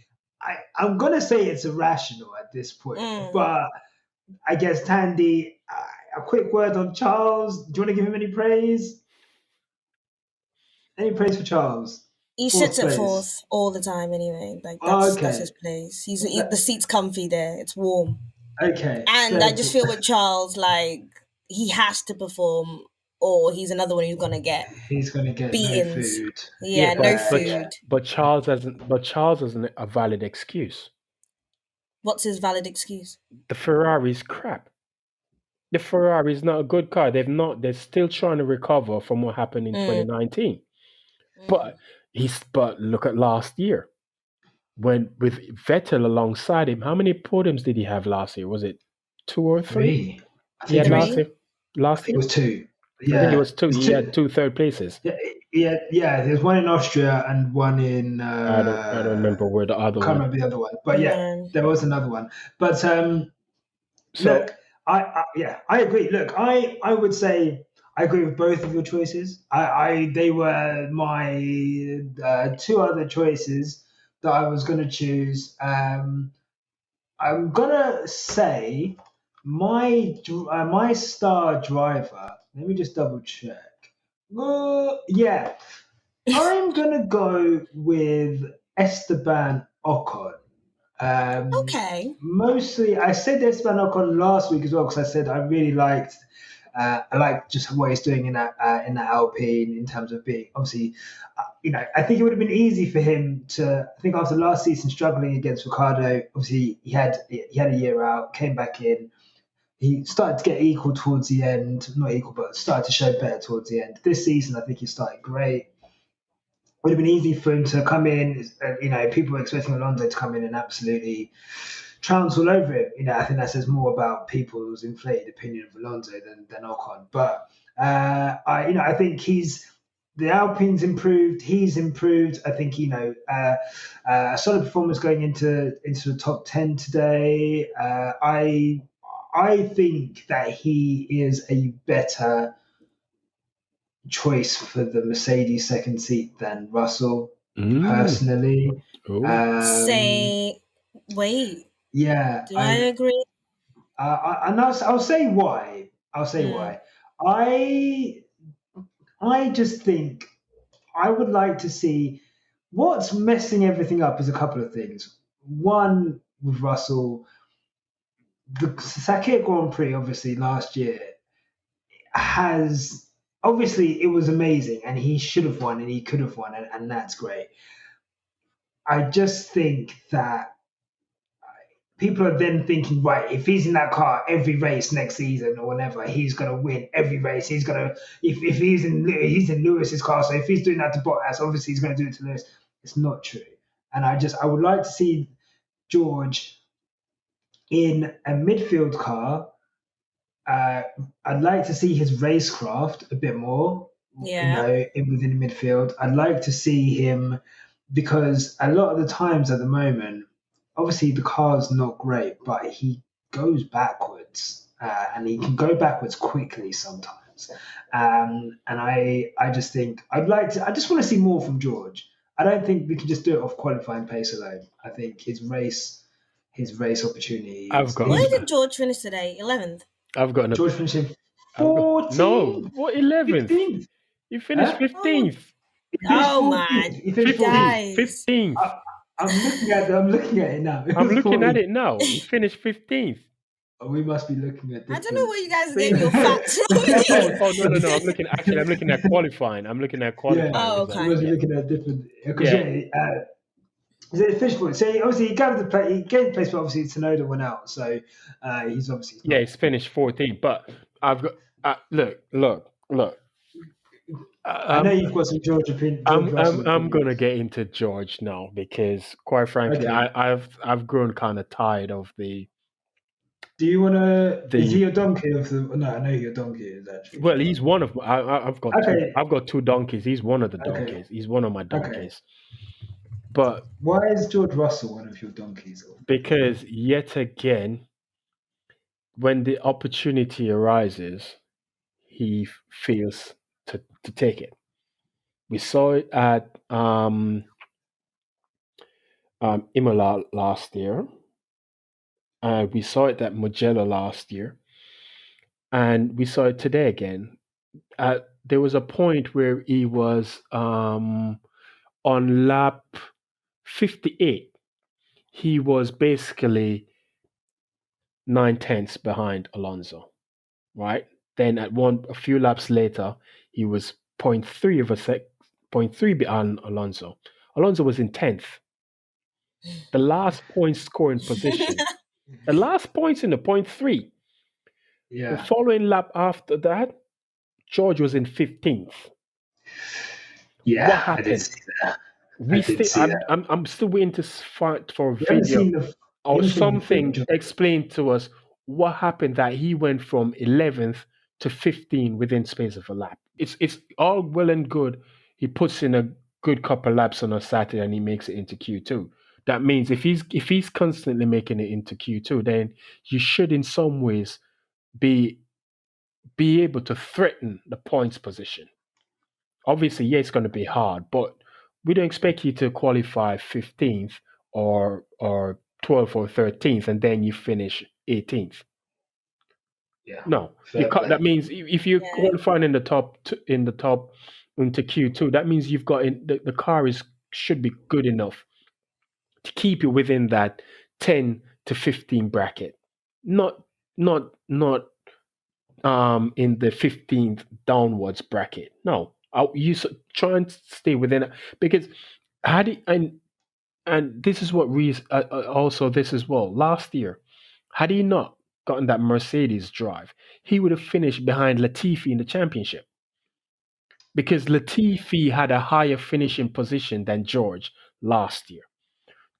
I'm gonna say it's irrational at this point, but I guess Tandy, a quick word on Charles. Do you want to give him any praise? Any praise for Charles? He Fourth sits at place. fourth all the time anyway. Like that's Okay. his place. The seat's comfy there. It's warm. Okay. And I Third. just feel with Charles, like he has to perform, or he's another one who's gonna get He's gonna get no beatings. food. Yeah, no but food. Charles hasn't a valid excuse. What's his valid excuse? The Ferrari's crap. The Ferrari is not a good car. They're still trying to recover from what happened in 2019. But look at last year. When with Vettel alongside him, how many podiums did he have last year? Was it 2 or 3? 3. I He think had it was. Three? I think it was 2. I think it Yeah. was 2. It's He had 2. 2 third places. Yeah. There's one in Austria and one in. I don't remember where the other Can't one. remember the other one, but yeah, No. there was another one. But So look, I agree. Look, I would say I agree with both of your choices. They were my two other choices that I was going to choose. I'm gonna say my star driver. Let me just double check. Yeah, I'm gonna go with Esteban Ocon. Okay. Mostly, I said Esteban Ocon last week as well because I said I really liked. I like just what he's doing in that Alpine in terms of being obviously, I think it would have been easy for him to. I think after last season struggling against Ricciardo, obviously he had a year out, came back in. He started to get equal towards the end, not equal, but started to show better towards the end. This season, I think he started great. Would have been easy for him to come in. People were expecting Alonso to come in and absolutely trounce all over him. I think that says more about people's inflated opinion of Alonso than Ocon. But I think the Alpine's improved. He's improved. I think a solid performance going into the top 10 today. I think that he is a better choice for the Mercedes second seat than Russell, personally. Oh. Say, wait, Yeah, do I agree? and I'll say why. I'll say Mm. why. I I just think I would like to see what's messing everything up is a couple of things. One with Russell, the Sakhir Grand Prix, obviously last year has obviously it was amazing and he should have won and he could have won and that's great. I just think that people are then thinking, right, if he's in that car every race next season or whenever, he's gonna win every race. He's gonna if he's in Lewis's car, so if he's doing that to Bottas, obviously he's gonna do it to Lewis. It's not true. And I would like to see George in a midfield car. I'd like to see his racecraft a bit more, Yeah. within the midfield. I'd like to see him because a lot of the times at the moment, obviously the car's not great, but he goes backwards and he can go backwards quickly sometimes. And I just think I just want to see more from George. I don't think we can just do it off qualifying pace alone. I think his race I've opportunities. got Where did George finish today? 11th. I've got George finishing no. 14th, What 11th? 15th. You finished Huh? 15th. He finished Oh 14th. man, He finished 14th. 15th. guys. 15th. I'm looking at it now. It I'm was looking at 14th. it now. He finished 15th. Oh, we must be looking at I don't know different. where you guys are getting Think- your facts Oh from. no. I'm looking at qualifying. I'm looking at qualifying Yeah, Oh, results. we okay. must be Yeah. looking at different. Because Yeah. is it finished 14th? So obviously he gathered the play. He gained the place, but obviously Tsunoda went out. So he's obviously Yeah, it's finished 14th. But I've got look. I know you've got some George Russell I'm gonna opinions. get into George now because, quite frankly, Okay. I've grown kind of tired of the Do you want to? Is he the. your donkey of the? No, I know who your donkey is actually. Well, he's one of I've got two. Okay. I've got two donkeys. He's one of the Okay. donkeys. He's one of my Okay. donkeys. But Why is George Russell one of your donkeys? because yet again, when the opportunity arises, he fails to take it. We saw it at Imola last year. We saw it at Mugello last year, and we saw it today again. There was a point where he was on lap 58. He was basically 9 tenths behind Alonso, right? Then a few laps later, he was 0.3 of a sec, 0.3 behind Alonso. Alonso was in 10th. The last point scoring position. The last points in the 0.3. The Yeah. following lap after that, George was in 15th. Yeah. What I did happened? see that. We I did still, see that. I'm still waiting to find for a You haven't video seen the. You or haven't seen the something footage. explain to us what happened that he went from 11th to 15 within space of a lap. It's all well and good. He puts in a good couple laps on a Saturday and he makes it into Q2. That means if he's constantly making it into Q2, then you should in some ways be able to threaten the points position. Obviously, yeah, it's going to be hard, but we don't expect you to qualify 15th or 12th or 13th, and then you finish 18th. Yeah. No, you can't. That means if you're qualifying in the top into Q2, that means you've got the car should be good enough to keep you within that 10 to 15 bracket, not in the 15th downwards bracket. No, you try and stay within it, because and this is what also this as well. Last year, had he not gotten that Mercedes drive, he would have finished behind Latifi in the championship, because Latifi had a higher finishing position than George last year.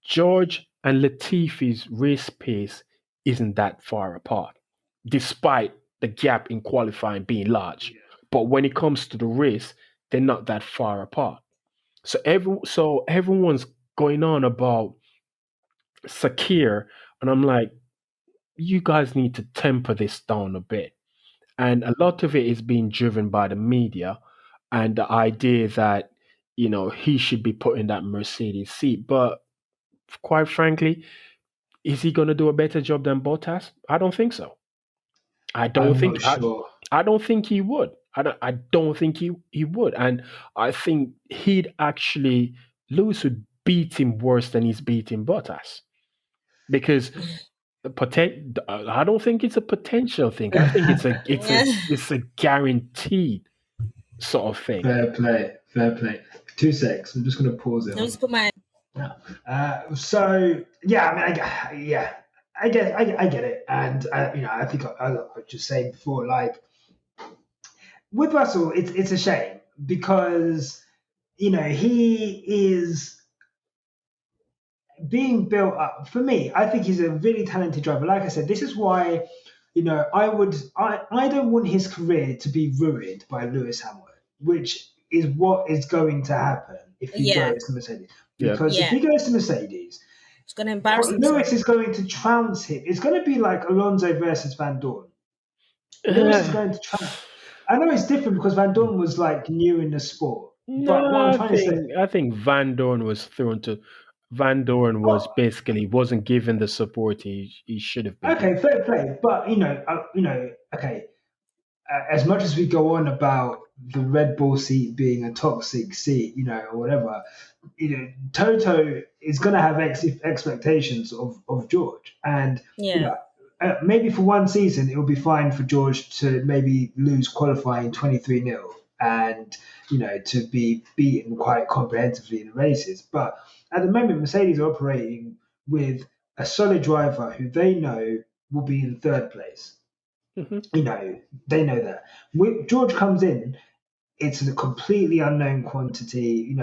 George and Latifi's race pace isn't that far apart, despite the gap in qualifying being large. But when it comes to the race, they're not that far apart. So everyone's going on about Sakir, and I'm like, you guys need to temper this down a bit. And a lot of it is being driven by the media and the idea that, he should be put in that Mercedes seat. But quite frankly, is he going to do a better job than Bottas? I don't think so. I don't think he would. I don't think he would. And I think Lewis would beat him worse than he's beating Bottas. Because I don't think it's a potential thing. I think it's a guaranteed sort of thing. Fair play. 2 secs. I'm just going to pause it. I'll just put my. So yeah, I mean, I get it, and I think I was just saying before, like with Russell, it's a shame because he is being built up. For me, I think he's a really talented driver. Like I said, this is why I don't want his career to be ruined by Lewis Hamilton, which is what is going to happen if he goes to Mercedes. Because if he goes to Mercedes, it's going to embarrass him. Lewis is going to trounce him. It's going to be like Alonso versus Van Dorn. Lewis is going to trounce. I know it's different because Van Dorn was like new in the sport. I think Van Dorn was thrown to. Van Dorn was basically wasn't given the support he should have been. Okay, fair play, but okay. As much as we go on about the Red Bull seat being a toxic seat, or whatever, Toto is going to have expectations of George, and maybe for one season it will be fine for George to maybe lose qualifying 23-0 and to be beaten quite comprehensively in the races. But at the moment, Mercedes are operating with a solid driver who they know will be in third place. Mm-hmm. They know that. When George comes in, it's a completely unknown quantity.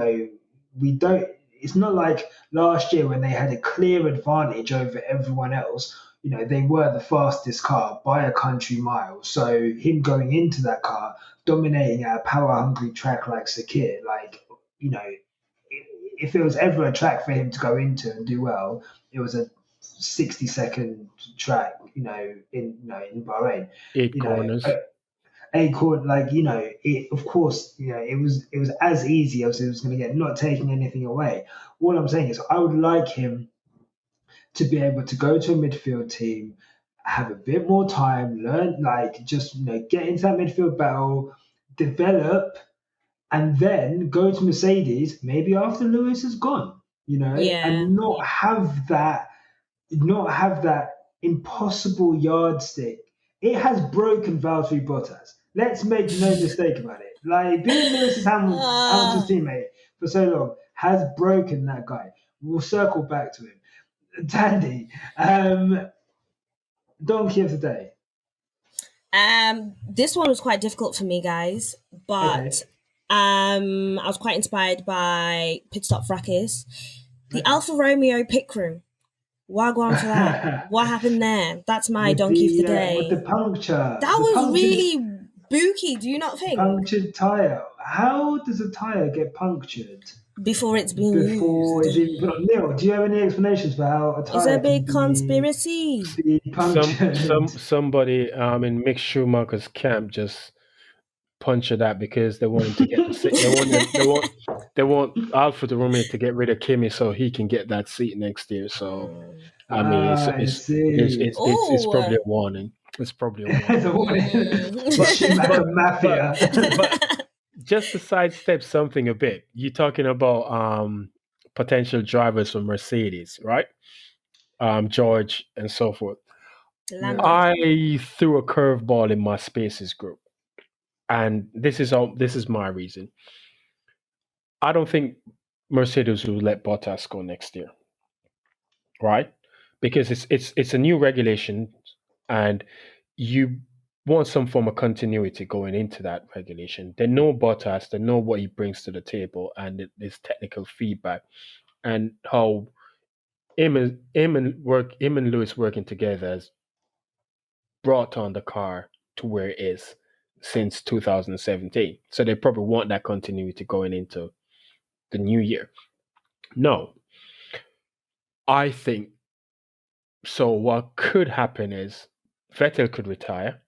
We don't. It's not like last year when they had a clear advantage over everyone else. They were the fastest car by a country mile. So him going into that car, dominating at a power-hungry track like Sakir, if there was ever a track for him to go into and do well, it was a 60-second track, in Bahrain. 8 corners. 8 corners, of course, it was as easy as it was going to get, not taking anything away. All I'm saying is I would like him to be able to go to a midfield team, have a bit more time, learn, get into that midfield battle, develop, and then go to Mercedes maybe after Lewis is gone, and not have that impossible yardstick. It has broken Valtteri Bottas. Let's make no mistake about it. Like being Lewis Hamilton's teammate for so long has broken that guy. We'll circle back to him. Thandie, donkey of the day. This one was quite difficult for me, guys, but I was quite inspired by Pit Stop Fracas. The Alfa Romeo pit crew. Wagwan for that. What happened there? That's my donkey of the day. With the puncture. That was really booky, do you not think? Punctured tyre. How does a tyre get punctured? Before it's been used. Before it's even put on. Neil, do you have any explanations for how a tyre It's a big conspiracy. Be punctured? Somebody in Mick Schumacher's camp just punctured that because they wanted to get they want Alfa to Romeo to get rid of Kimi so he can get that seat next year. So I mean, I see. it's probably Oh. a warning. It's probably a warning. The But Schumacher but mafia. just to sidestep something a bit, you're talking about potential drivers for Mercedes, right? George and so forth. Lando. I threw a curveball in my Spaces group, and this is my reason. I don't think Mercedes will let Bottas go next year, right? Because it's a new regulation, and you want some form of continuity going into that regulation. They know Bottas, they know what he brings to the table, and his technical feedback, and how him and Lewis working together has brought on the car to where it is since 2017. So they probably want that continuity going into the new year. No, I think so. What could happen is Vettel could retire,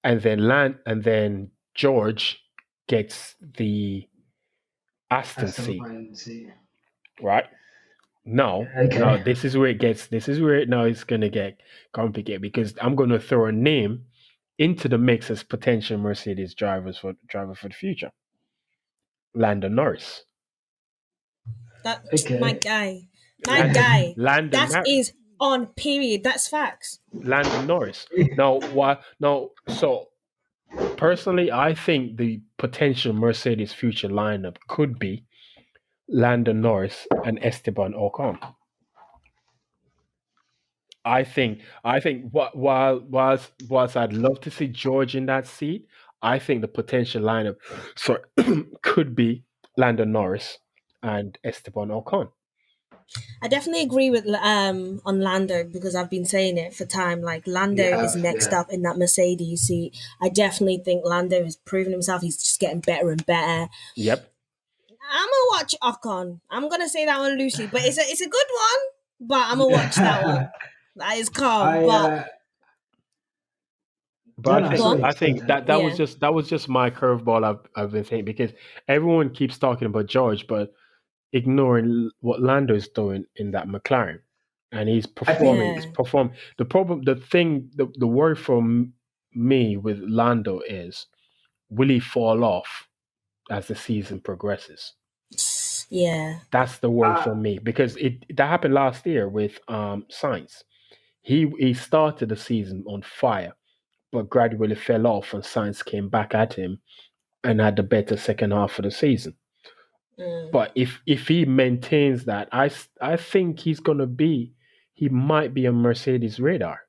and then George gets the Aston Aston seat, Martin seat. right? No, Okay. this is where now it's gonna get complicated because I'm gonna throw a name into the mix as potential Mercedes driver for the future. Lando Norris. That my Okay. guy. My Landon guy. Landon That Mar- is on period. That's facts. Landon Norris. Now what no so personally I think the potential Mercedes future lineup could be Landon Norris and Esteban Ocon. I think whilst I'd love to see George in that seat, I think the potential lineup so could be Landon Norris and Esteban Ocon. I definitely agree with on Lando because I've been saying it for time. Like Lando You is have, next yeah. up in that Mercedes seat. I definitely think Lando has proven himself. He's just getting better and better. Yep. I'm gonna watch Ocon. I'm gonna say that one loosely, but it's a good one. But I'm gonna watch that one. That is calm. I But But no, I no, think go sorry, I sorry, think Thandie. that yeah. was just my curveball I've been thinking because everyone keeps talking about George, but ignoring what Lando's doing in that McLaren, and he's I performing. think He's Yeah. performed. The problem, the worry for me with Lando is will he fall off as the season progresses? Yeah. That's the worry uh, for me because that happened last year with Sainz. He started the season on fire, but gradually fell off, and Sainz came back at him and had the better second half of the season. Mm. But if he maintains that, I think he might be on Mercedes radar.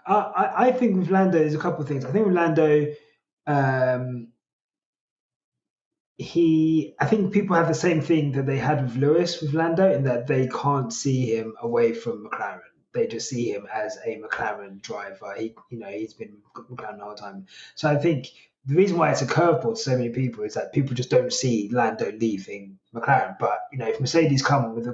I think with Lando, there's a couple of things. I think with Lando, um, I think people have the same thing that they had with Lewis with Lando in that they can't see him away from McLaren. They just see him as a McLaren driver. He's been McLaren the whole time. So I think the reason why it's a curveball to so many people is that people just don't see Lando leaving McLaren. But if Mercedes come with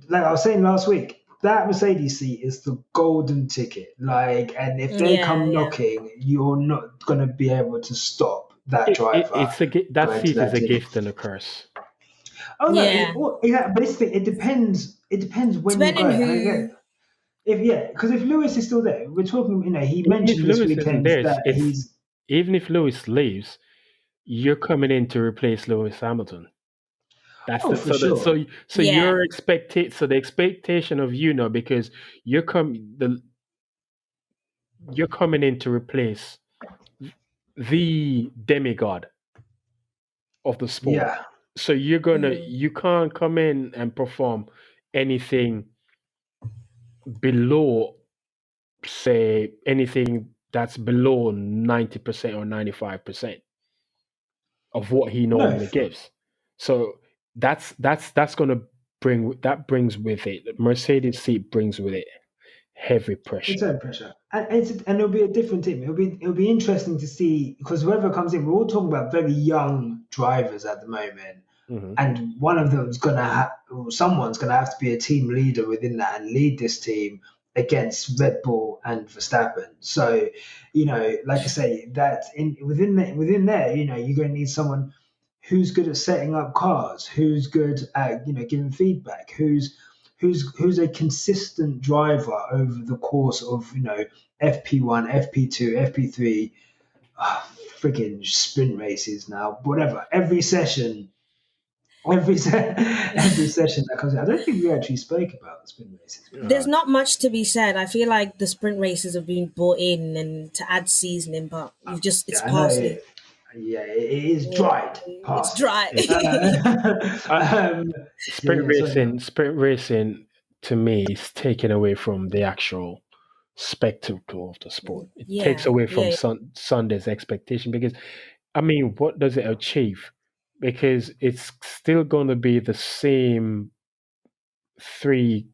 like I was saying last week, that Mercedes seat is the golden ticket. And if they Yeah. come Yeah. knocking, you're not going to be able to stop that driver That going to seat is that a team. gift and a curse. Oh no, Yeah. but this thing, it depends. It depends when you're Depending going. And again, who. because if Lewis is still there, we're talking. He Even if mentioned this Lewis isn't weekend there, that it's he's. even if Lewis leaves, you're coming in to replace Lewis Hamilton. That's Oh, the for sure. Yeah. the expectation of because you're coming in to replace the demigod of the sport. Yeah. So Mm. you can't come in and perform anything below, say anything that's below 90% or 95% of what he No. normally gives. So that's gonna brings with it Mercedes seat brings with it heavy pressure. It's own pressure, and it'll be a different team. It'll be interesting to see because whoever comes in, we're all talking about very young drivers at the moment, Hmm. and one of them's someone's gonna have to be a team leader within that and lead this team against Red Bull and Verstappen. So, like I say, that within there, you're gonna need someone who's good at setting up cars, who's good at giving feedback, who's a consistent driver over the course of FP1, FP2, FP3, freaking sprint races now, whatever. Every session, every session that comes in. I don't think we actually spoke about the sprint races. There's not much to be said. I feel like the sprint races have been brought in and to add seasoning, but it's Yeah, I know parsley. it is dried It's parsley. dry. Sprint racing to me is taken away from the actual spectacle of the sport. It takes away from Sunday's expectation because, I mean, what does it achieve? Because it's still going to be the same three,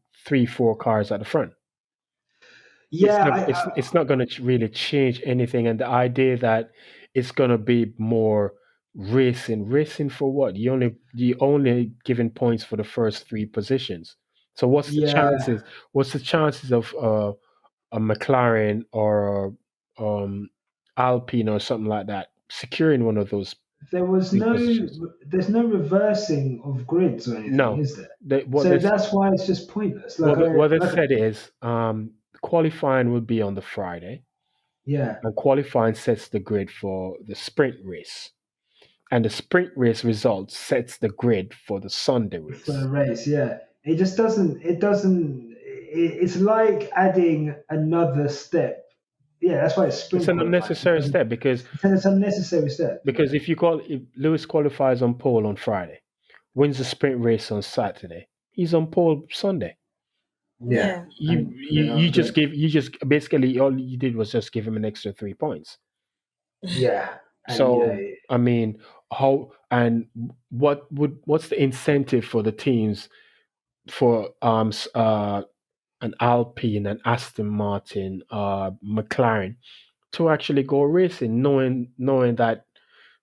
four cars at the front. Yeah, it's not going to really change anything. And the idea that it's going to be more racing for what? You only giving points for the first three positions. So what's the chances? What's the chances of a McLaren or Alpine or something like that securing one of those? there's no reversing of grids or anything, No. is there? So that's why it's just pointless. What they said is qualifying will be on the Friday. Yeah. And qualifying sets the grid for the sprint race. And the sprint race results sets the grid for the Sunday race. For the race, yeah. It just doesn't. It's like adding another step. Yeah, that's why it's sprint. It's an unnecessary step because it's an unnecessary step. Because if Lewis qualifies on pole on Friday, wins the sprint race on Saturday, he's on pole Sunday. Yeah. You just basically all you did was just give him an extra 3 points. Yeah. So I mean, what's the incentive for the teams for an Alpine, an Aston Martin, McLaren to actually go racing, knowing that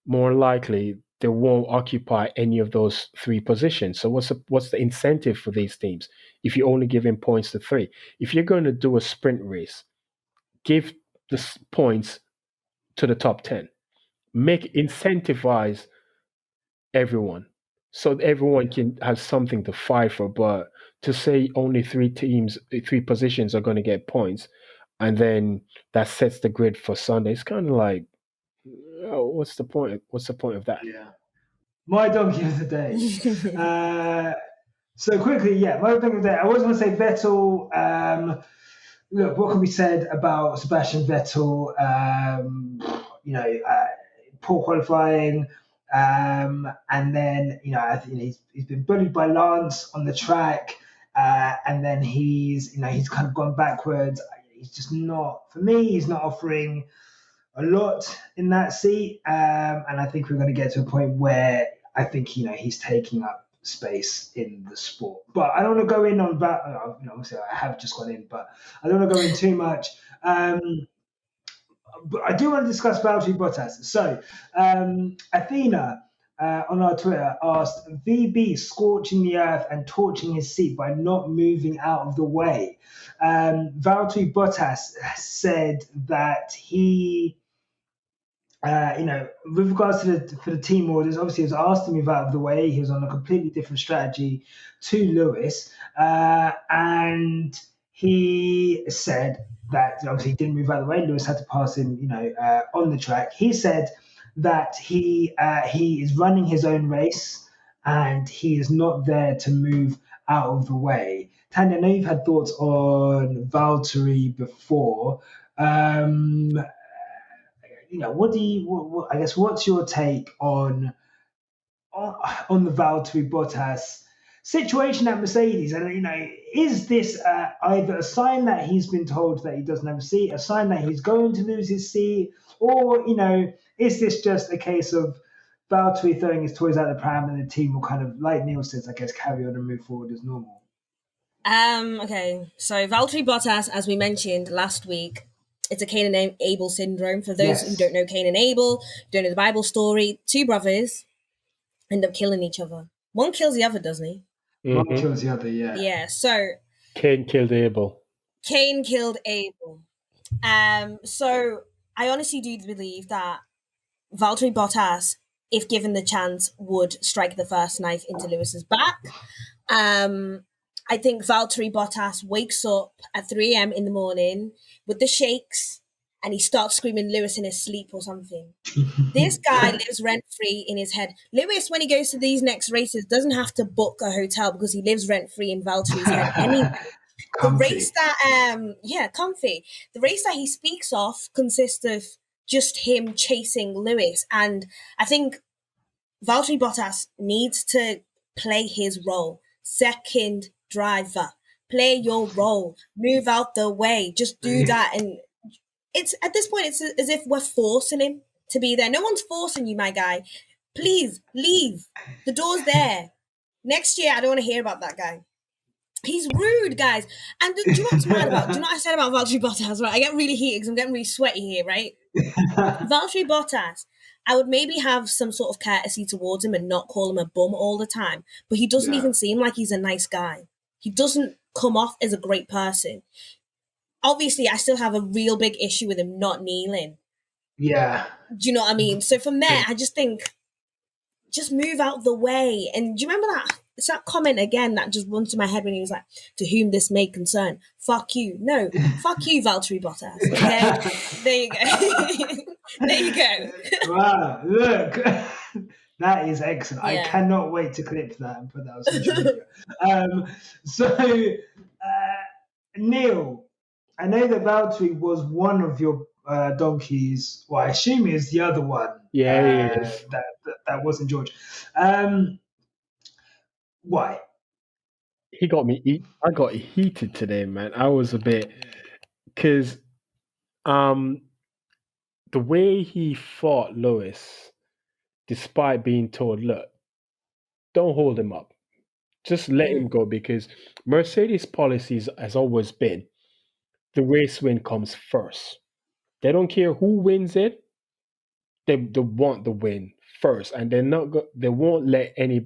more likely they won't occupy any of those three positions. So what's the incentive for these teams if you're only giving points to three? If you're going to do a sprint race, give the points to the top 10. Incentivize everyone so everyone can have something to fight for. But to say only three positions are going to get points, and then that sets the grid for Sunday, it's kind of like, what's the point? What's the point of that? Yeah. My donkey of the day. So quickly, my donkey of the day. I was going to say Vettel. Look, what can be said about Sebastian Vettel? Poor qualifying, and then I think he's been bullied by Lance on the track, and then he's kind of gone backwards. He's just not, for me. He's not offering a lot in that seat, and I think we're going to get to a point where I think he's taking up space in the sport. But I don't want to go in on that. Obviously I have just gone in, but I don't want to go in too much. But I do want to discuss Valtteri Bottas. So Athena on our Twitter asked, VB scorching the earth and torching his seat by not moving out of the way. Valtteri Bottas said that he with regards to for the team orders, obviously he was asked to move out of the way. He was on a completely different strategy to Lewis, and he said that obviously he didn't move out of the way. Lewis had to pass him, on the track. He said that he is running his own race and he is not there to move out of the way. Thandie, I know you've had thoughts on Valtteri before. I guess what's your take on the Valtteri Bottas situation at Mercedes? And is this either a sign that he's been told that he doesn't have a seat, a sign that he's going to lose his seat, or is this just a case of Valtteri throwing his toys out the pram and the team will kind of, like Neil says, I guess, carry on and move forward as normal? Okay, so Valtteri Bottas, as we mentioned last week, it's a Cain and Abel syndrome. For those who don't know Cain and Abel, don't know the Bible story, two brothers end up killing each other. One kills the other, doesn't he? One kills the other, yeah. Yeah, so Cain killed Abel. Cain killed Abel. So I honestly do believe that Valtteri Bottas if given the chance, would strike the first knife into Lewis's back. I think Valtteri Bottas wakes up at 3 a.m. in the morning with the shakes and he starts screaming Lewis in his sleep or something. This guy lives rent-free in his head. Lewis, when he goes to these next races, doesn't have to book a hotel because he lives rent-free in Valtteri's head anyway. The race that, comfy. The race that he speaks of consists of just him chasing Lewis. And I think Valtteri Bottas needs to play his role. Second driver. Play your role. Move out the way. Just do that. And it's at this point, it's as if we're forcing him to be there. No one's forcing you, my guy. Please leave. The door's there. Next year, I don't want to hear about that guy. He's rude, guys. And do you know what's mad about? Do you know what I said about Valtteri Bottas? Right, I get really heated because I'm getting really sweaty here, right? Valtteri Bottas, I would maybe have some sort of courtesy towards him and not call him a bum all the time. But he doesn't even seem like he's a nice guy. He doesn't come off as a great person. Obviously, I still have a real big issue with him not kneeling. Yeah. Do you know what I mean? So from there, I just think, just move out the way. And do you remember that? It's that comment again that just runs to my head when he was like, to whom this may concern, fuck you. No, fuck you, Valtteri Bottas. Okay? There you go. There you go. Wow, look. That is excellent. Yeah. I cannot wait to clip that and put that on social media. Neil, I know that Valtteri was one of your donkeys. Well, I assume he is the other one. Yeah, he is. That wasn't George. Why? He got me. I got heated today, man. I was a bit because the way he fought Lewis, despite being told, look, don't hold him up, just let him go, because Mercedes' policies has always been the race win comes first. They don't care who wins it. They want the win first, and they won't let any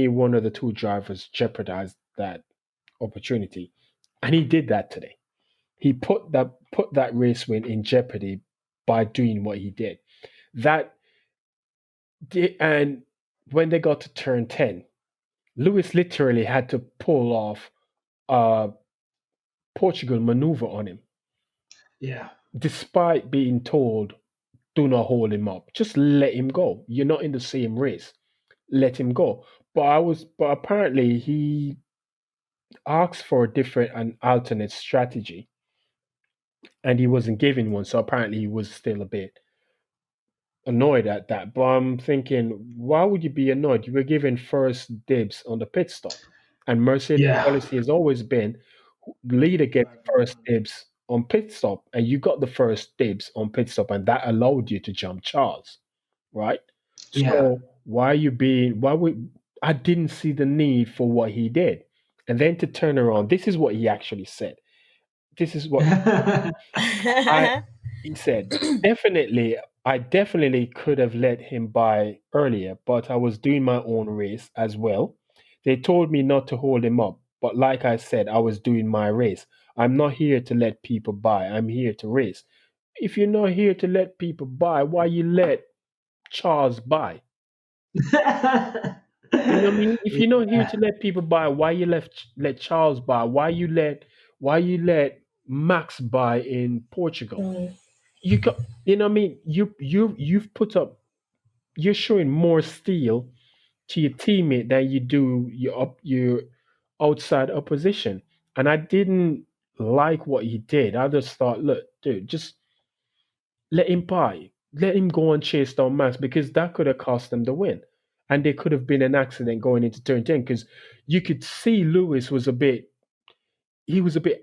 one of the two drivers jeopardize that opportunity. And he did that today. He put that race win in jeopardy by doing what he did. And when they got to turn 10, Lewis literally had to pull off a Portugal maneuver on him. Yeah. Despite being told, do not hold him up. Just let him go. You're not in the same race. Let him go. But apparently he asked for a different and alternate strategy, and he wasn't given one. So apparently he was still a bit annoyed at that. But I'm thinking, why would you be annoyed? You were given first dibs on the pit stop, and Mercedes policy has always been leader gets first dibs on pit stop, and you got the first dibs on pit stop, and that allowed you to jump Charles, right? So why would I didn't see the need for what he did. And then to turn around, this is what he actually said. This is what he said. I definitely could have let him by earlier, but I was doing my own race as well. They told me not to hold him up, but like I said, I was doing my race. I'm not here to let people by. I'm here to race. If you're not here to let people by, why you let Charles by? You know what I mean? If you're not here to let people by, why you let Charles by? Why you let Max by in Portugal? You know what I mean? You've put up. You're showing more steel to your teammate than you do your outside opposition. And I didn't like what he did. I just thought, look, dude, just let him by. Let him go and chase down Max, because that could have cost them the win. And there could have been an accident going into turn 10, because you could see Lewis was a bit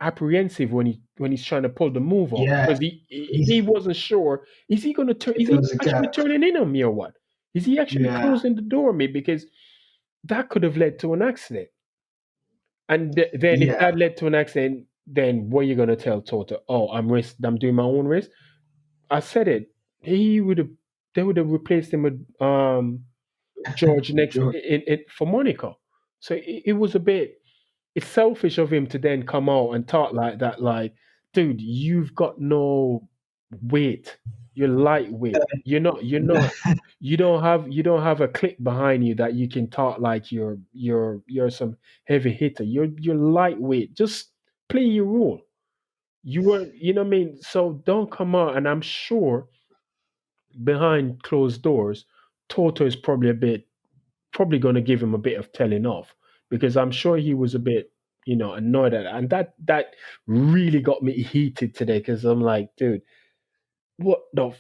apprehensive when he's trying to pull the move off, because he wasn't sure, is he going to turn, is he actually turning in on me or what? Is he actually closing the door on me? Because that could have led to an accident. And then if that led to an accident, then what are you going to tell Toto? Oh, I'm doing my own race. I said it. They would have replaced him with George for Monaco. So it was a bit. It's selfish of him to then come out and talk like that. Like, dude, you've got no weight. You're lightweight. You don't have a click behind you that you can talk like you're some heavy hitter. You're lightweight. Just play your role. You were, you know what I mean? So don't come out, and I'm sure behind closed doors, Toto is probably going to give him a bit of telling off, because I'm sure he was a bit, annoyed at it. And that really got me heated today, because I'm like, dude, what the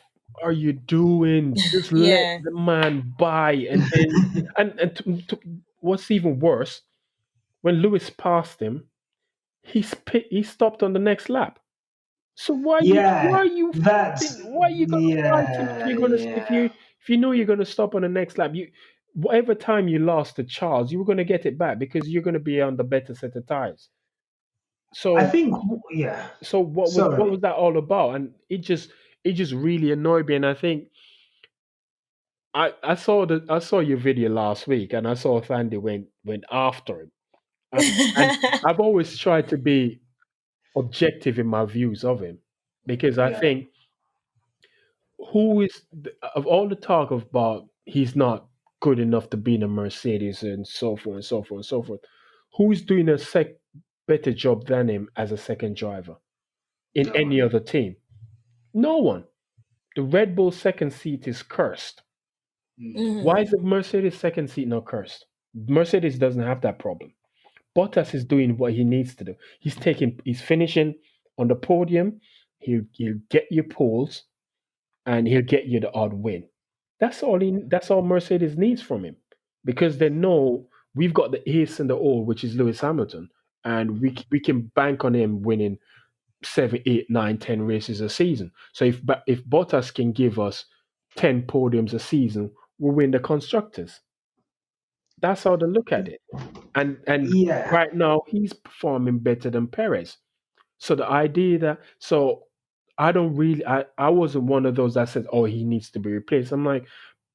are you doing? Just let Yeah. the man by. And then, what's even worse, when Lewis passed him, he stopped on the next lap. So Yeah, that's why are you gonna fight him if yeah, you're gonna yeah. if you know you're gonna stop on the next lap? Whatever time you lost to Charles, you were gonna get it back, because you're gonna be on the better set of tires. I So think yeah. what Sorry. was that all about? And it just really annoyed me. And I think I saw your video last week, and I saw Thandie went after him. And I've always tried to be objective in my views of him, because I Yeah, think, who is of all the talk about he's not good enough to be in a Mercedes, and so forth and so forth and so forth, who is doing a better job than him as a second driver in no any one. other team? No one. The Red Bull second seat is cursed. Mm. Why Mhm. is the Mercedes second seat not cursed? Mercedes doesn't have that problem. Bottas is doing what he needs to do. He's finishing on the podium. He'll get you poles, and he'll get you the odd win. That's all Mercedes needs from him, because they know we've got the ace in the hole, which is Lewis Hamilton, and we can bank on him winning 7, 8, 9, 10 races a season. So if Bottas can give us 10 podiums a season, we'll win the constructors. That's how they look at it. And Yeah, right now he's performing better than Perez. So the idea that so I wasn't one of those that said, oh, he needs to be replaced. I'm like,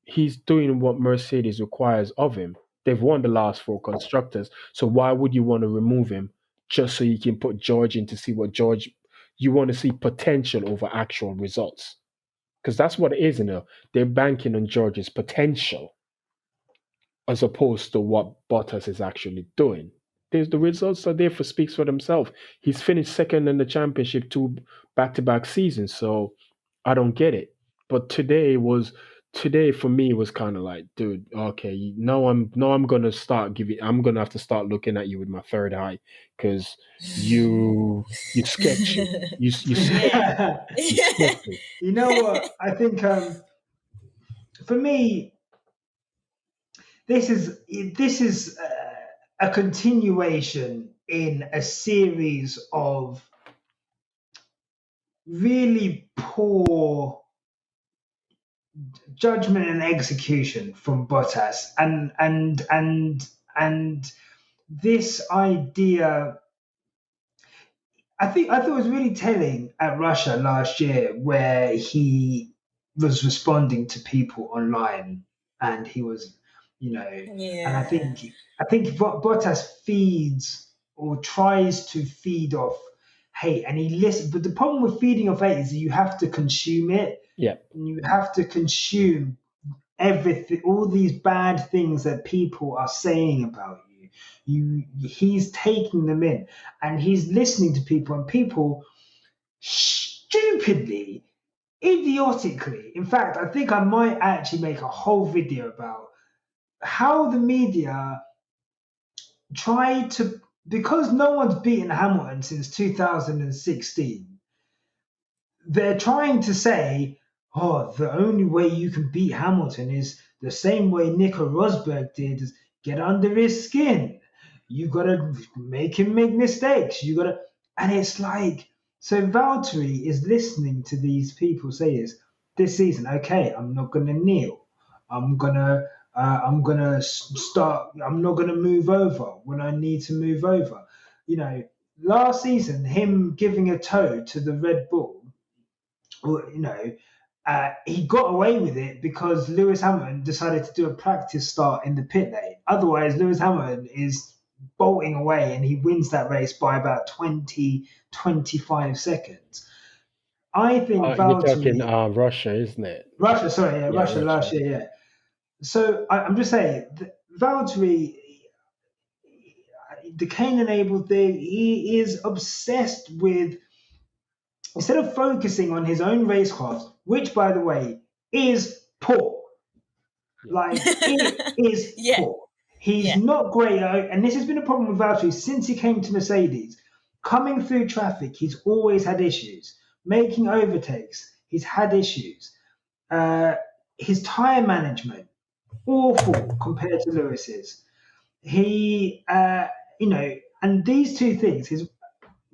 he's doing what Mercedes requires of him. They've won the last 4 constructors. So why would you want to remove him just so you can put George in to see what George you want to see potential over actual results? Because that's what it is, they're banking on George's potential as opposed to what Bottas is actually doing. The results are there for speaks for themselves. He's finished second in the championship 2 back-to-back seasons, so I don't get it. But today for me was kind of like, dude, okay, I'm gonna have to start looking at you with my third eye, because you sketchy. You Yeah. sketchy. You sketchy. you know what? I think for me, this is a continuation in a series of really poor judgment and execution from Bottas, and this idea. I thought it was really telling at Russia last year, where he was responding to people online, and he was, and Yeah. I think Bottas feeds or tries to feed off hate, and he listens. But the problem with feeding off hate is that you have to consume it, Yeah. and you have to consume everything, all these bad things that people are saying about you. He's taking them in, and he's listening to people, and people stupidly, idiotically. In fact, I think I might actually make a whole video about how the media try to, because no one's beaten Hamilton since 2016. They're trying to say, oh, the only way you can beat Hamilton is the same way Nico Rosberg did, is get under his skin. You gotta make him make mistakes. And it's like, so Valtteri is listening to these people say this season. Okay, I'm not gonna kneel. I'm gonna start. I'm not gonna move over when I need to move over. You know, last season, him giving a toe to the Red Bull, well, he got away with it because Lewis Hamilton decided to do a practice start in the pit lane. Otherwise, Lewis Hamilton is bolting away, and he wins that race by about 20, 25 seconds. I think You're talking Valtteri, Russia, isn't it? Russia, sorry, yeah, Yeah, Russia Russia. last year, yeah. So I'm just saying, Valtteri, the Cain enabled thing, he is obsessed with, instead of focusing on his own racecraft, which, by the way, is poor. Yeah. Like, it is Yeah. poor. He's Yeah. not great, and this has been a problem with Valtteri since he came to Mercedes. Coming through traffic, he's always had issues. Making overtakes, he's had issues. Uh, his tyre management, awful compared to Lewis's. He, and these two things, his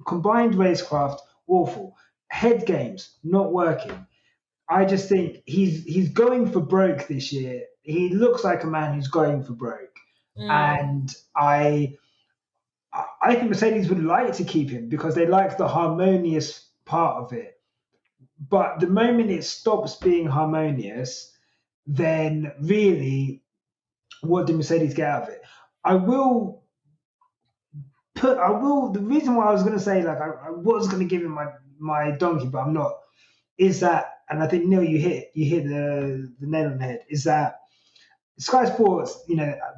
combined racecraft, awful. Head games, not working. I just think he's going for broke this year. He looks like a man who's going for broke, and I think Mercedes would like to keep him because they like the harmonious part of it. But the moment it stops being harmonious, then really, what do Mercedes get out of it? The reason why I was going to say, like, I was going to give him my donkey, but I'm not, is that, and I think, Neil, you hit the nail on the head, is that Sky Sports,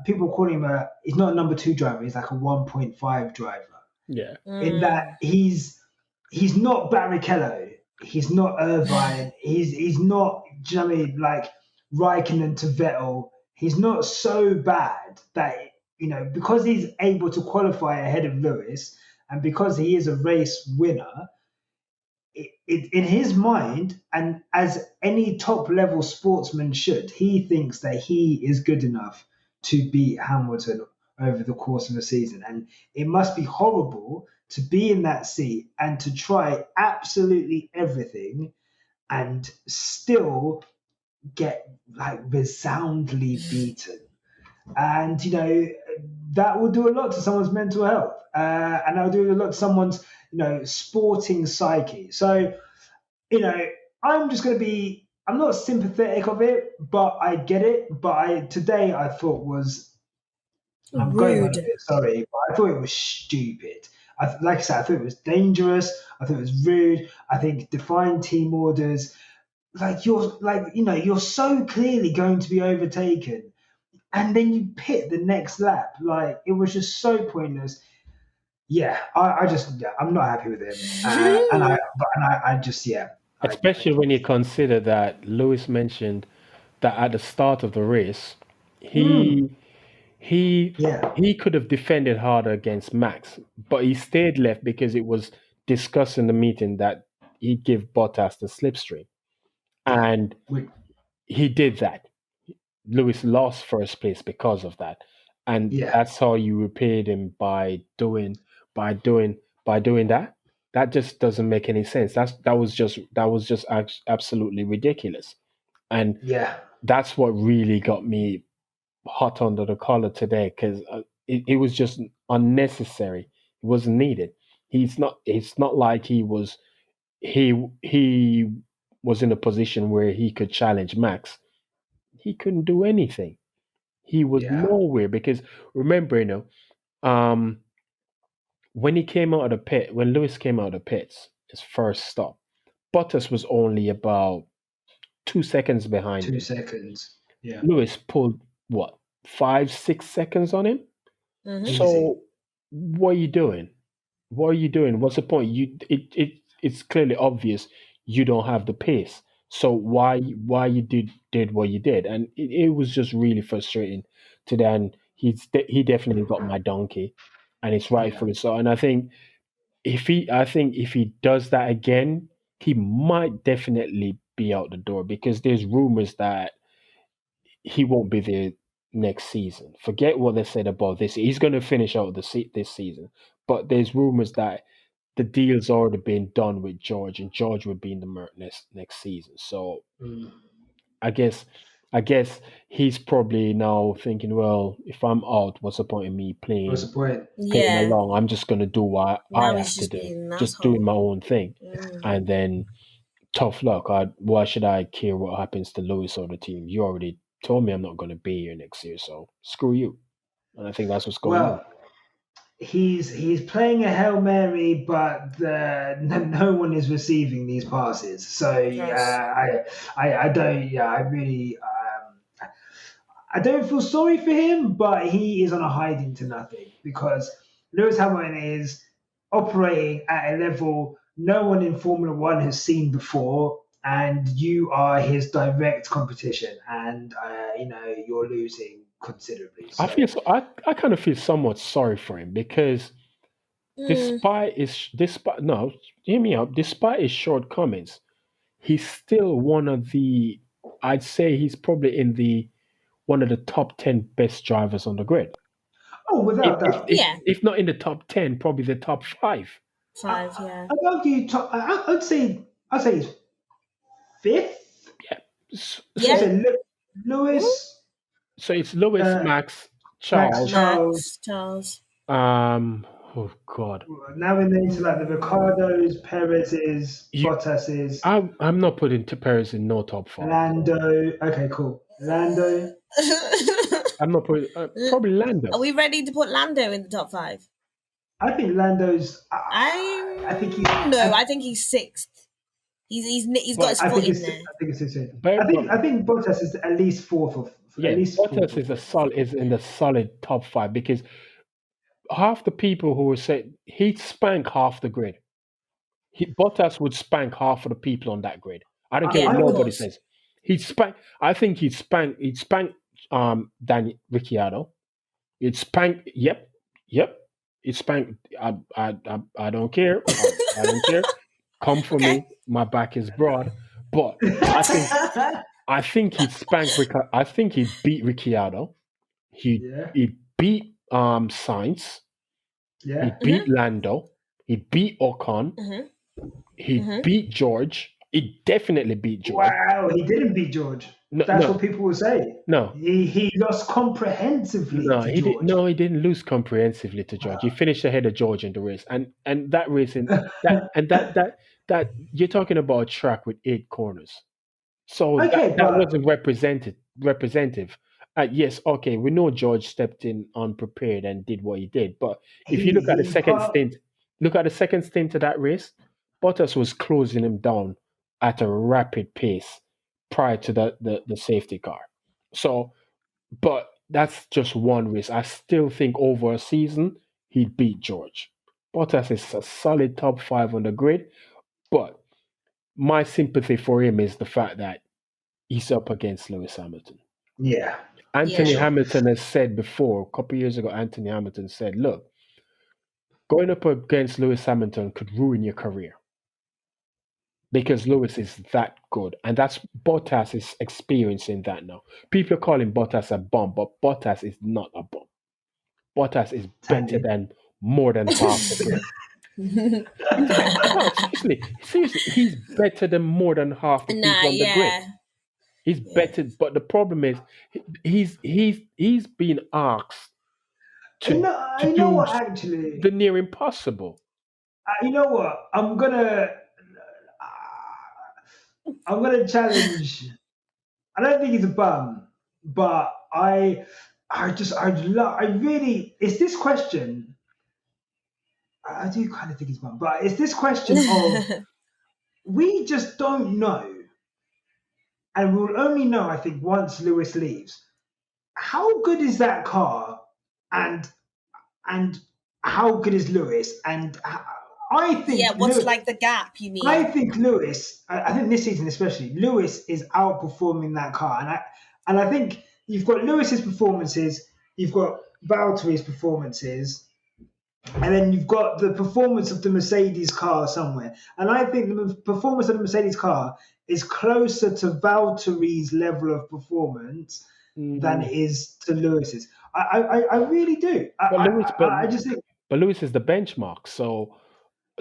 people call him he's not a number two driver, he's like a 1.5 driver. Yeah. In that he's not Barrichello, he's not Irvine, he's not, do you know what I mean, like Raikkonen to Vettel. He's not so bad that, because he's able to qualify ahead of Lewis, and because he is a race winner, in his mind, and as any top level sportsman should, he thinks that he is good enough to beat Hamilton over the course of a season. And it must be horrible to be in that seat and to try absolutely everything and still get like resoundly beaten. And that will do a lot to someone's mental health, and that will do a lot to someone's sporting psyche. So I'm just going to be, I'm not sympathetic of it, but I get it. But today I thought was, I'm going on a Rude. bit, sorry, but I thought it was stupid. Like I said, I thought it was dangerous. I thought it was rude. I think defying team orders, you're so clearly going to be overtaken, and then you pit the next lap. Like, it was just so pointless. Yeah, I'm not happy with him, I just, Especially when you consider that Lewis mentioned that at the start of the race, mm, he he yeah, he could have defended harder against Max, but he stayed left because it was discussed in the meeting that he'd give Bottas the slipstream, and we, he did that. Lewis lost first place because of that, and yeah, that's how you repaid him by doing by doing that. That just doesn't make any sense. That was just absolutely ridiculous, and yeah, that's what really got me hot under the collar today because it was just unnecessary. It wasn't needed. He's not. It's not like he was in a position where he could challenge Max. He couldn't do anything. He was yeah, nowhere because remember, um, when he came out of the pit, when Lewis came out of the pits, his first stop, Bottas was only about 2 seconds behind two him. seconds, yeah, Lewis pulled what 5, 6 seconds on him. easy, So what are you doing? What are you doing? What's the point? It's clearly obvious you don't have the pace. So why you did what you did? And it was just really frustrating today. And he definitely got my donkey, and it's yeah, rightfully so. And I think if he does that again, he might definitely be out the door because there's rumors that he won't be there next season. Forget what they said about this. He's going to finish out this season, but there's rumors that the deal's already been done with George, and George would be in the Merc next season. So mm, I guess I guess he's probably now thinking, well, if I'm out, what's the point of me what's playing the point? playing Yeah. along? I'm just going to do what I Now he's have to just do, being an just doing asshole. my own thing, and then tough luck. Why should I care what happens to Lewis or the team? You already told me I'm not going to be here next year, so screw you. And I think that's what's going on. Well, he's playing a Hail Mary, but no one is receiving these passes. So Yes. I don't, yeah, I really, I don't feel sorry for him, but he is on a hiding to nothing because Lewis Hamilton is operating at a level no one in Formula One has seen before, and you are his direct competition, and you're losing considerably. I So feel so. I kind of feel somewhat sorry for him because Mm, despite no, hear me out. Despite his shortcomings, he's still one of the. I'd say he's probably in the one of the top 10 best drivers on the grid. oh, If without if doubt. if, yeah. if not in the top 10, probably the top five. Five. Yeah. I'd argue top. I'd say he's fifth. Yeah. I Yeah. So say Mhm. Lewis, so it's Lewis, uh, Max, Max, Charles. Charles. Max, Charles. Oh God, Now we're into like the Mm. Ricardos, Perez's, you. Bottas's, I'm not putting Perez in no top five. Lando. Okay, cool. Lando. I'm not putting probably Are Lando. we ready to put Lando in the top five? I think Lando's. I think he's. I'm no. I think he's sixth. He's got But his foot in I there. think it's his thing. but I think Bottas is at least fourth of at yeah, least fourth Bottas or is a fifth. solid is in the solid top five because half the people who say he'd spank half the grid. Bottas would spank half of the people on that grid. I don't care Yeah, what I of would. nobody course. says. He'd spank. I think he'd spank Dan Ricciardo. He'd spank. Yep. He'd spank. I don't care. I don't care. Come for Okay. me. My back is broad. But I think he'd spank I think he'd beat Ricciardo. He Yeah, he beat Sainz. He yeah. beat Mhm. Lando. He beat Ocon. Mhm. He Mhm. beat George. He definitely beat George. Wow, he didn't beat George. No, That's no, what people will say. no, He lost comprehensively no. to He did. George. No, he didn't lose comprehensively to George. He finished ahead of George in the race, and that race in that you're talking about a track with 8 corners. So Okay, that but wasn't representative. Yes, okay, we know George stepped in unprepared and did what he did, but if you he part. look at the second stint of that race, Bottas was closing him down at a rapid pace prior to the safety car. So, but that's just one race. I still think over a season he'd beat George. Bottas is a solid top five on the grid, but my sympathy for him is the fact that he's up against Lewis Hamilton. Yeah, for Anthony Yeah. sure. Hamilton has said before, a couple of years ago, Anthony Hamilton said, look, going up against Lewis Hamilton could ruin your career because Lewis is that good. And that's Bottas is experiencing that now. People are calling Bottas a bum, but Bottas is not a bum. Bottas is better Thandie. than more than half the grid. No, seriously, he's better than more than half the Nah. people on the grid. Yeah. He's Yeah. better, but the problem is he's being asked to You know do what? Actually, the near impossible. you know what? I'm gonna challenge. I don't think he's a bum, but I really. It's this question. I do kind of think he's a bum, but it's this question of we just don't know, and we'll only know, I think, once Lewis leaves. How good is that car, and and how good is Lewis? And I Yeah. think What's Lewis. like the gap? You I mean? think Lewis. I think this season especially, Lewis is outperforming that car, and I think you've got Lewis's performances, you've got Valtteri's performances, and then you've got the performance of the Mercedes car somewhere. And I think the performance of the Mercedes car is closer to Valtteri's level of performance than Mm, it is to Lewis's. I really do. but Lewis, I just think. but Lewis is the benchmark. So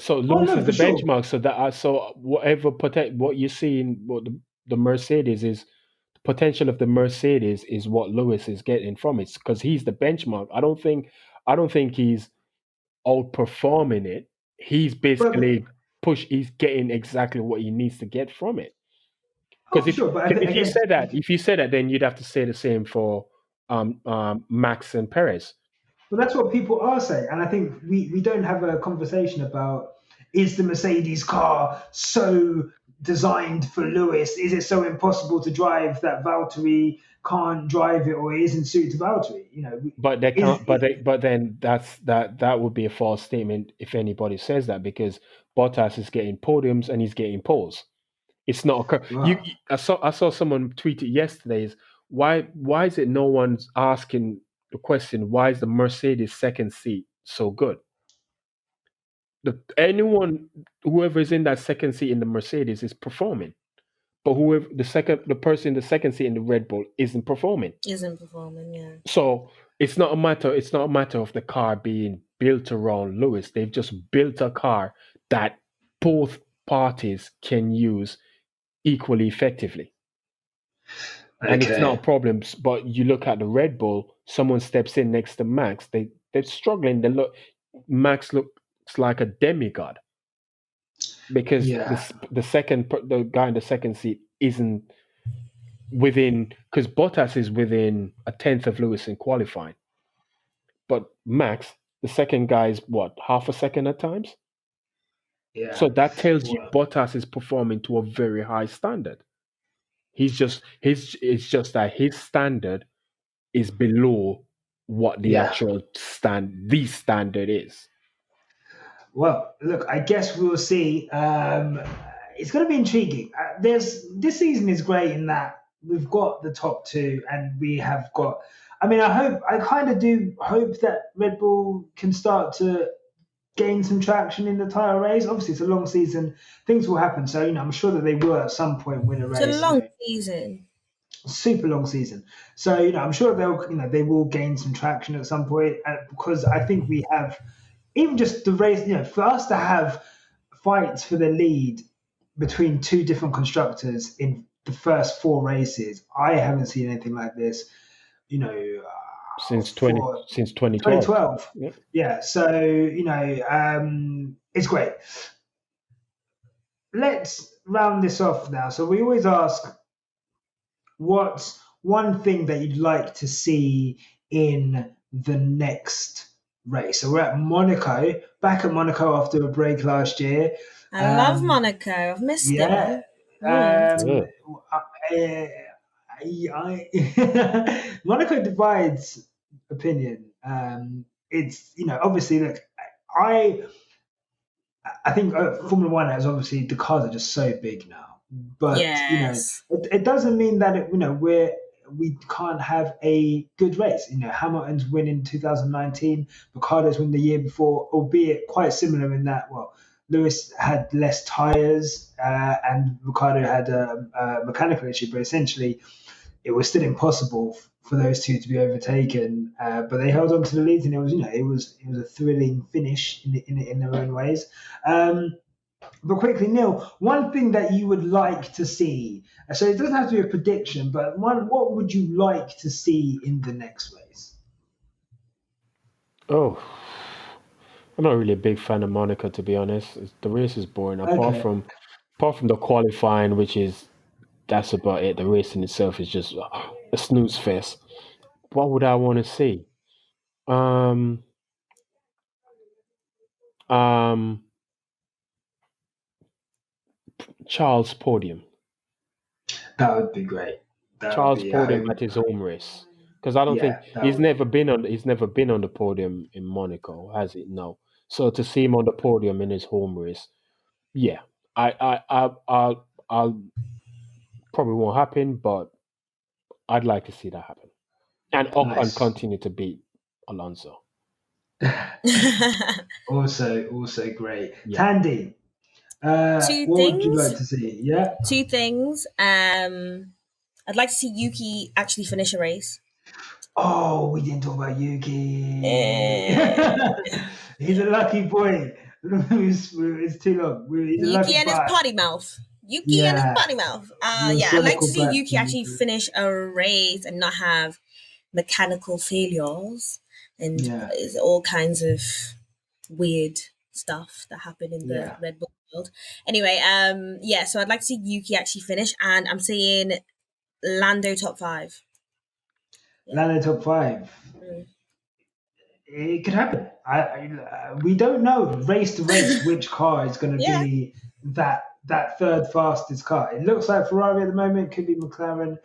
Oh Lewis no, is for the sure. benchmark. So whatever what you see in what the Mercedes is, the potential of the Mercedes is what Lewis is getting from it because he's the benchmark. I don't think he's outperforming it. He's But basically he's getting exactly what he needs to get from it. oh, Because for sure. But I think again, if you said that, then you'd have to say the same for Max and Perez. Well, that's what people are saying, and I think we don't have a conversation about, is the Mercedes car so designed for Lewis? Is it so impossible to drive that Valtteri can't drive it, or it isn't suited to Valtteri? But they is can't. But then that would be a false statement if anybody says that, because Bottas is getting podiums and he's getting poles. It's not a well, I saw someone tweet it yesterday. Is why is it no one's asking the question? Why is the Mercedes second seat so good? Whoever is in that second seat in the Mercedes is performing, but whoever the person in the second seat in the Red Bull isn't performing. Isn't performing, yeah. So it's not a matter of the car being built around Lewis. They've just built a car that both parties can use equally effectively. And it's not a problem. But you look at the Red Bull, someone steps in next to Max, they're struggling. Max looks like a demigod, because yeah, the guy in the second seat isn't within, because Bottas is within a tenth of Lewis in qualifying. But Max, the second guy, is what, half a second at times? yeah. So that tells you Well, Bottas is performing to a very high standard. It's just that his standard is below what the yeah. actual standard is. Well, look, I guess we'll see. It's going to be intriguing. This season is great in that we've got the top two, and we have got. I mean, I kind of do hope that Red Bull can start to gain some traction in the title race. Obviously, it's a long season; things will happen. So, I'm sure that they will at some point win a It's a race. long season. Super long season. So, I'm sure they will gain some traction at some point, because I think we have, even just the race, for us to have fights for the lead between two different constructors in the first four races, I haven't seen anything like this, Since for 2012. 2012. Yeah. Yeah. So, it's great. Let's round this off now. So we always ask, what's one thing that you'd like to see in the next race? So we're at Monaco, back at Monaco after a break last year. I love Monaco. I've missed it, Yeah. man. Mm. Monaco divides opinion. It's, obviously, look, I I think Formula One has, obviously, the cars are just so big now, but Yes. it doesn't mean that we can't have a good race. Hamilton's win in 2019, Ricciardo's win the year before, albeit quite similar in that. Well, Lewis had less tires, and Ricciardo had a mechanical issue, but essentially it was still impossible for those two to be overtaken. But they held on to the lead, and it was a thrilling finish in their own ways. But quickly, Neil, one thing that you would like to see. So it doesn't have to be a prediction, but what would you like to see in the next race? Oh, I'm not really a big fan of Monaco, to be honest. The race is boring. Okay. Apart from the qualifying, that's about it. The race in itself is just a snooze fest. What would I want to see? Um, um, Charles podium. That would be great. That would Charles be, I podium hope. at his home race, because I don't think Yeah, that would. he's never been on the podium in Monaco, has he? No. So to see him on the podium in his home race, yeah, I'll probably won't happen, but I'd like to see that happen. And Ocon Nice. continue to beat Alonso. Also great. Yeah. Thandie, Two what would you like things. to see? Yeah. Two things. I'd like to see Yuki actually finish a race. Oh, we didn't talk about Yuki. Eh, He's a lucky boy. It's too long. He's a Yuki lucky and his boy. potty mouth. Yuki and his Yeah. potty mouth. You're a Yeah, I'd like to cynical see brat. Yuki actually finish a race and not have mechanical failures and Yeah. all kinds of weird stuff that happen in the Yeah. Red Bull world. Anyway, yeah, so I'd like to see Yuki actually finish, and I'm saying Lando top 5. Yeah. Lando top 5. Mm. it could happen. We don't know race to race which car is going to Yeah. be that third fastest car. It looks like Ferrari at the moment, could be McLaren.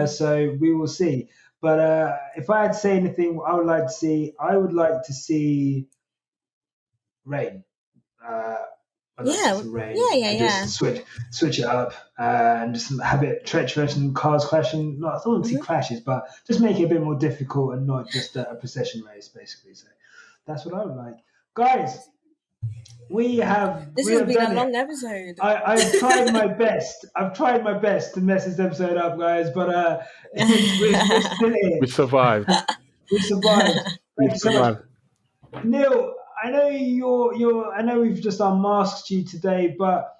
So we will see. But if I had to say anything, I would like to see rain. I'd like to Yeah. see rain Yeah. Yeah. and Yeah. just switch it up and just have it treacherous and cars crashing. Not I don't want to see crashes, but just make it a bit more difficult and not just a procession race, basically. So that's what I would like, guys. We have This has been a done long it. episode. I've tried my best. I've tried my best to mess this episode up, guys, but we're still here. We survived. We survived. We Thank you so much. survived. Neil, I know I know we've just unmasked you today, but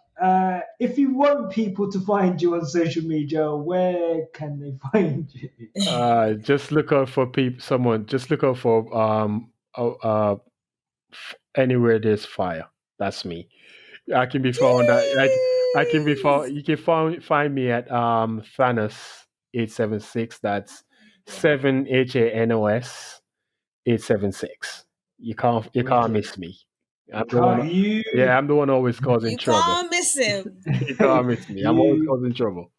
if you want people to find you on social media, where can they find you? Just look out for just look out for anywhere there's fire. That's me. I can be found I can be found. You can find me at Thanos 876. That's 7HANOS 876. You can't miss me. I'm the one. Yeah, I'm the one always causing You trouble. can't miss him. You can't miss me. I'm always causing trouble.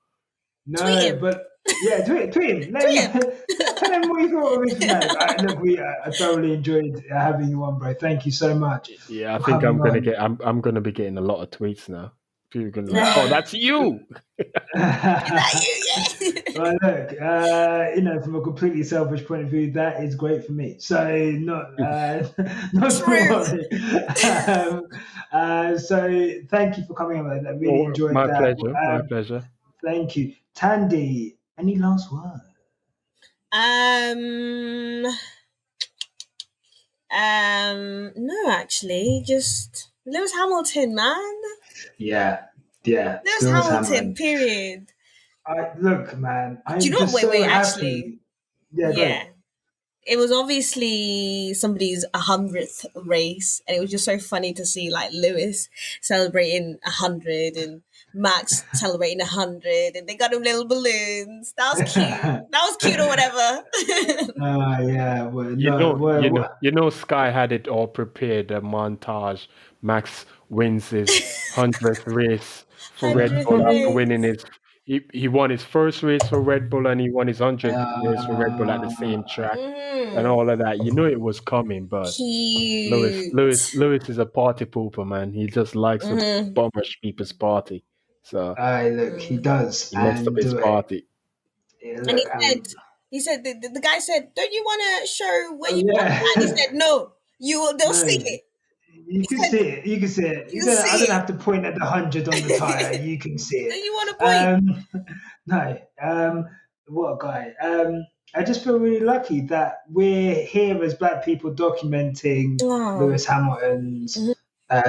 No, Tweet him. but yeah, tweet him. Tell him what you thought of it tonight. Look, I thoroughly enjoyed having you on, bro. Thank you so much. Yeah, I think I'm gonna be getting a lot of tweets now. People are gonna be like, "Oh, that's you." Well, look, from a completely selfish point of view, that is great for me. So not to worry. So thank you for coming on. I really enjoyed my that. Pleasure. My pleasure. Thank you, Thandie. Any last word? No, actually, just Lewis Hamilton, man. Yeah. Lewis Hamilton, period. Look, man. I'm Do you know just wait, so happy. Actually, yeah. It was obviously somebody's 100th race, and it was just so funny to see like Lewis celebrating 100 and Max celebrating 100, and they got him little balloons. That was cute. That was cute or whatever. Yeah. Well, you know, Sky had it all prepared. A montage. Max wins his 100th race for Red Bull after winning his. He won his first race for Red Bull and he won his 100th race for Red Bull at the same track and all of that. You know it was coming, but cute. Lewis is a party pooper, man. He just likes to bummer people's party. So look, he does. He messed up his party. And he said, the guy said, "Don't you want to show where you want?" And he said, "No, they'll see it." You can see it. I don't have to point at the 100 on the tire. You can see it. Do you want to point? No. What a guy. I just feel really lucky that we're here as Black people documenting Lewis Hamilton's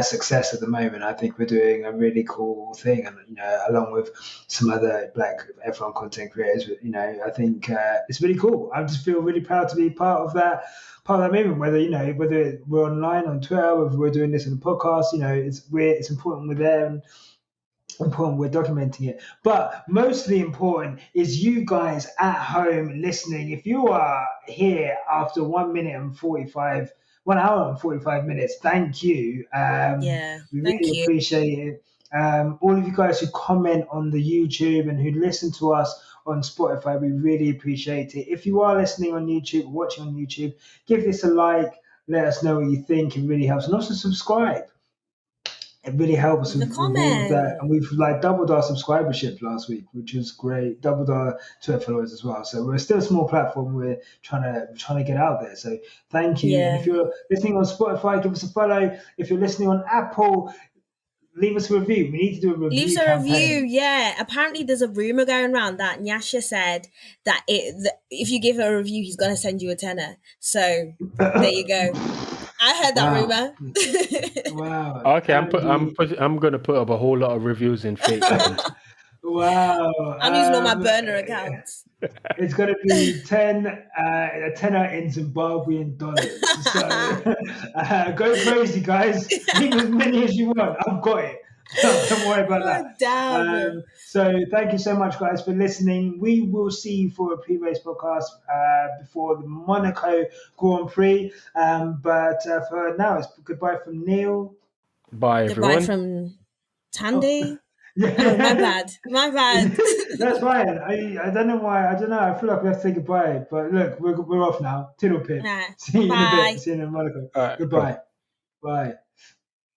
success at the moment. I think we're doing a really cool thing, and along with some other Black F1 content creators, I think it's really cool. I just feel really proud to be part of that movement. Whether we're online on Twitter, whether we're doing this in a podcast, it's important we're there and important we're documenting it. But mostly important is you guys at home listening. If you are here after 1 hour and 45 minutes, thank you. We really appreciate it. All of you guys who comment on the YouTube and who listen to us on Spotify, we really appreciate it. If you are listening on YouTube, watching on YouTube, give this a like, let us know what you think. It really helps. And also subscribe. It really helps with all of that. And we've doubled our subscribership last week, which was great. Doubled our Twitter followers as well. So we're still a small platform. We're trying to get out there. So thank you. And if you're listening on Spotify, give us a follow. If you're listening on Apple, leave us a review. We need to do a review. Leave a review, yeah. Apparently, there's a rumor going around that Nyasha said that if you give her a review, he's gonna send you a tenner. So there you go. I heard that rumor. Wow. Okay, I'm gonna put up a whole lot of reviews in fake. Wow. I'm using all my burner accounts. It's going to be a tenner in Zimbabwean dollars. So go crazy, guys. Leave as many as you want. I've got it. Don't worry about Oh, that. damn. So thank you so much, guys, for listening. We will see you for a pre-race podcast before the Monaco Grand Prix. But for now, it's goodbye from Neil. Bye, Goodbye everyone. from Oh, Thandie. yeah. Oh, my bad. My bad. That's fine. I don't know why. I don't know. I feel like we have to say goodbye. But look, we're off now. Tiddle pip. Nah. See you in a bit. Bye. See you in Monaco. All right, cool. Goodbye. Bye.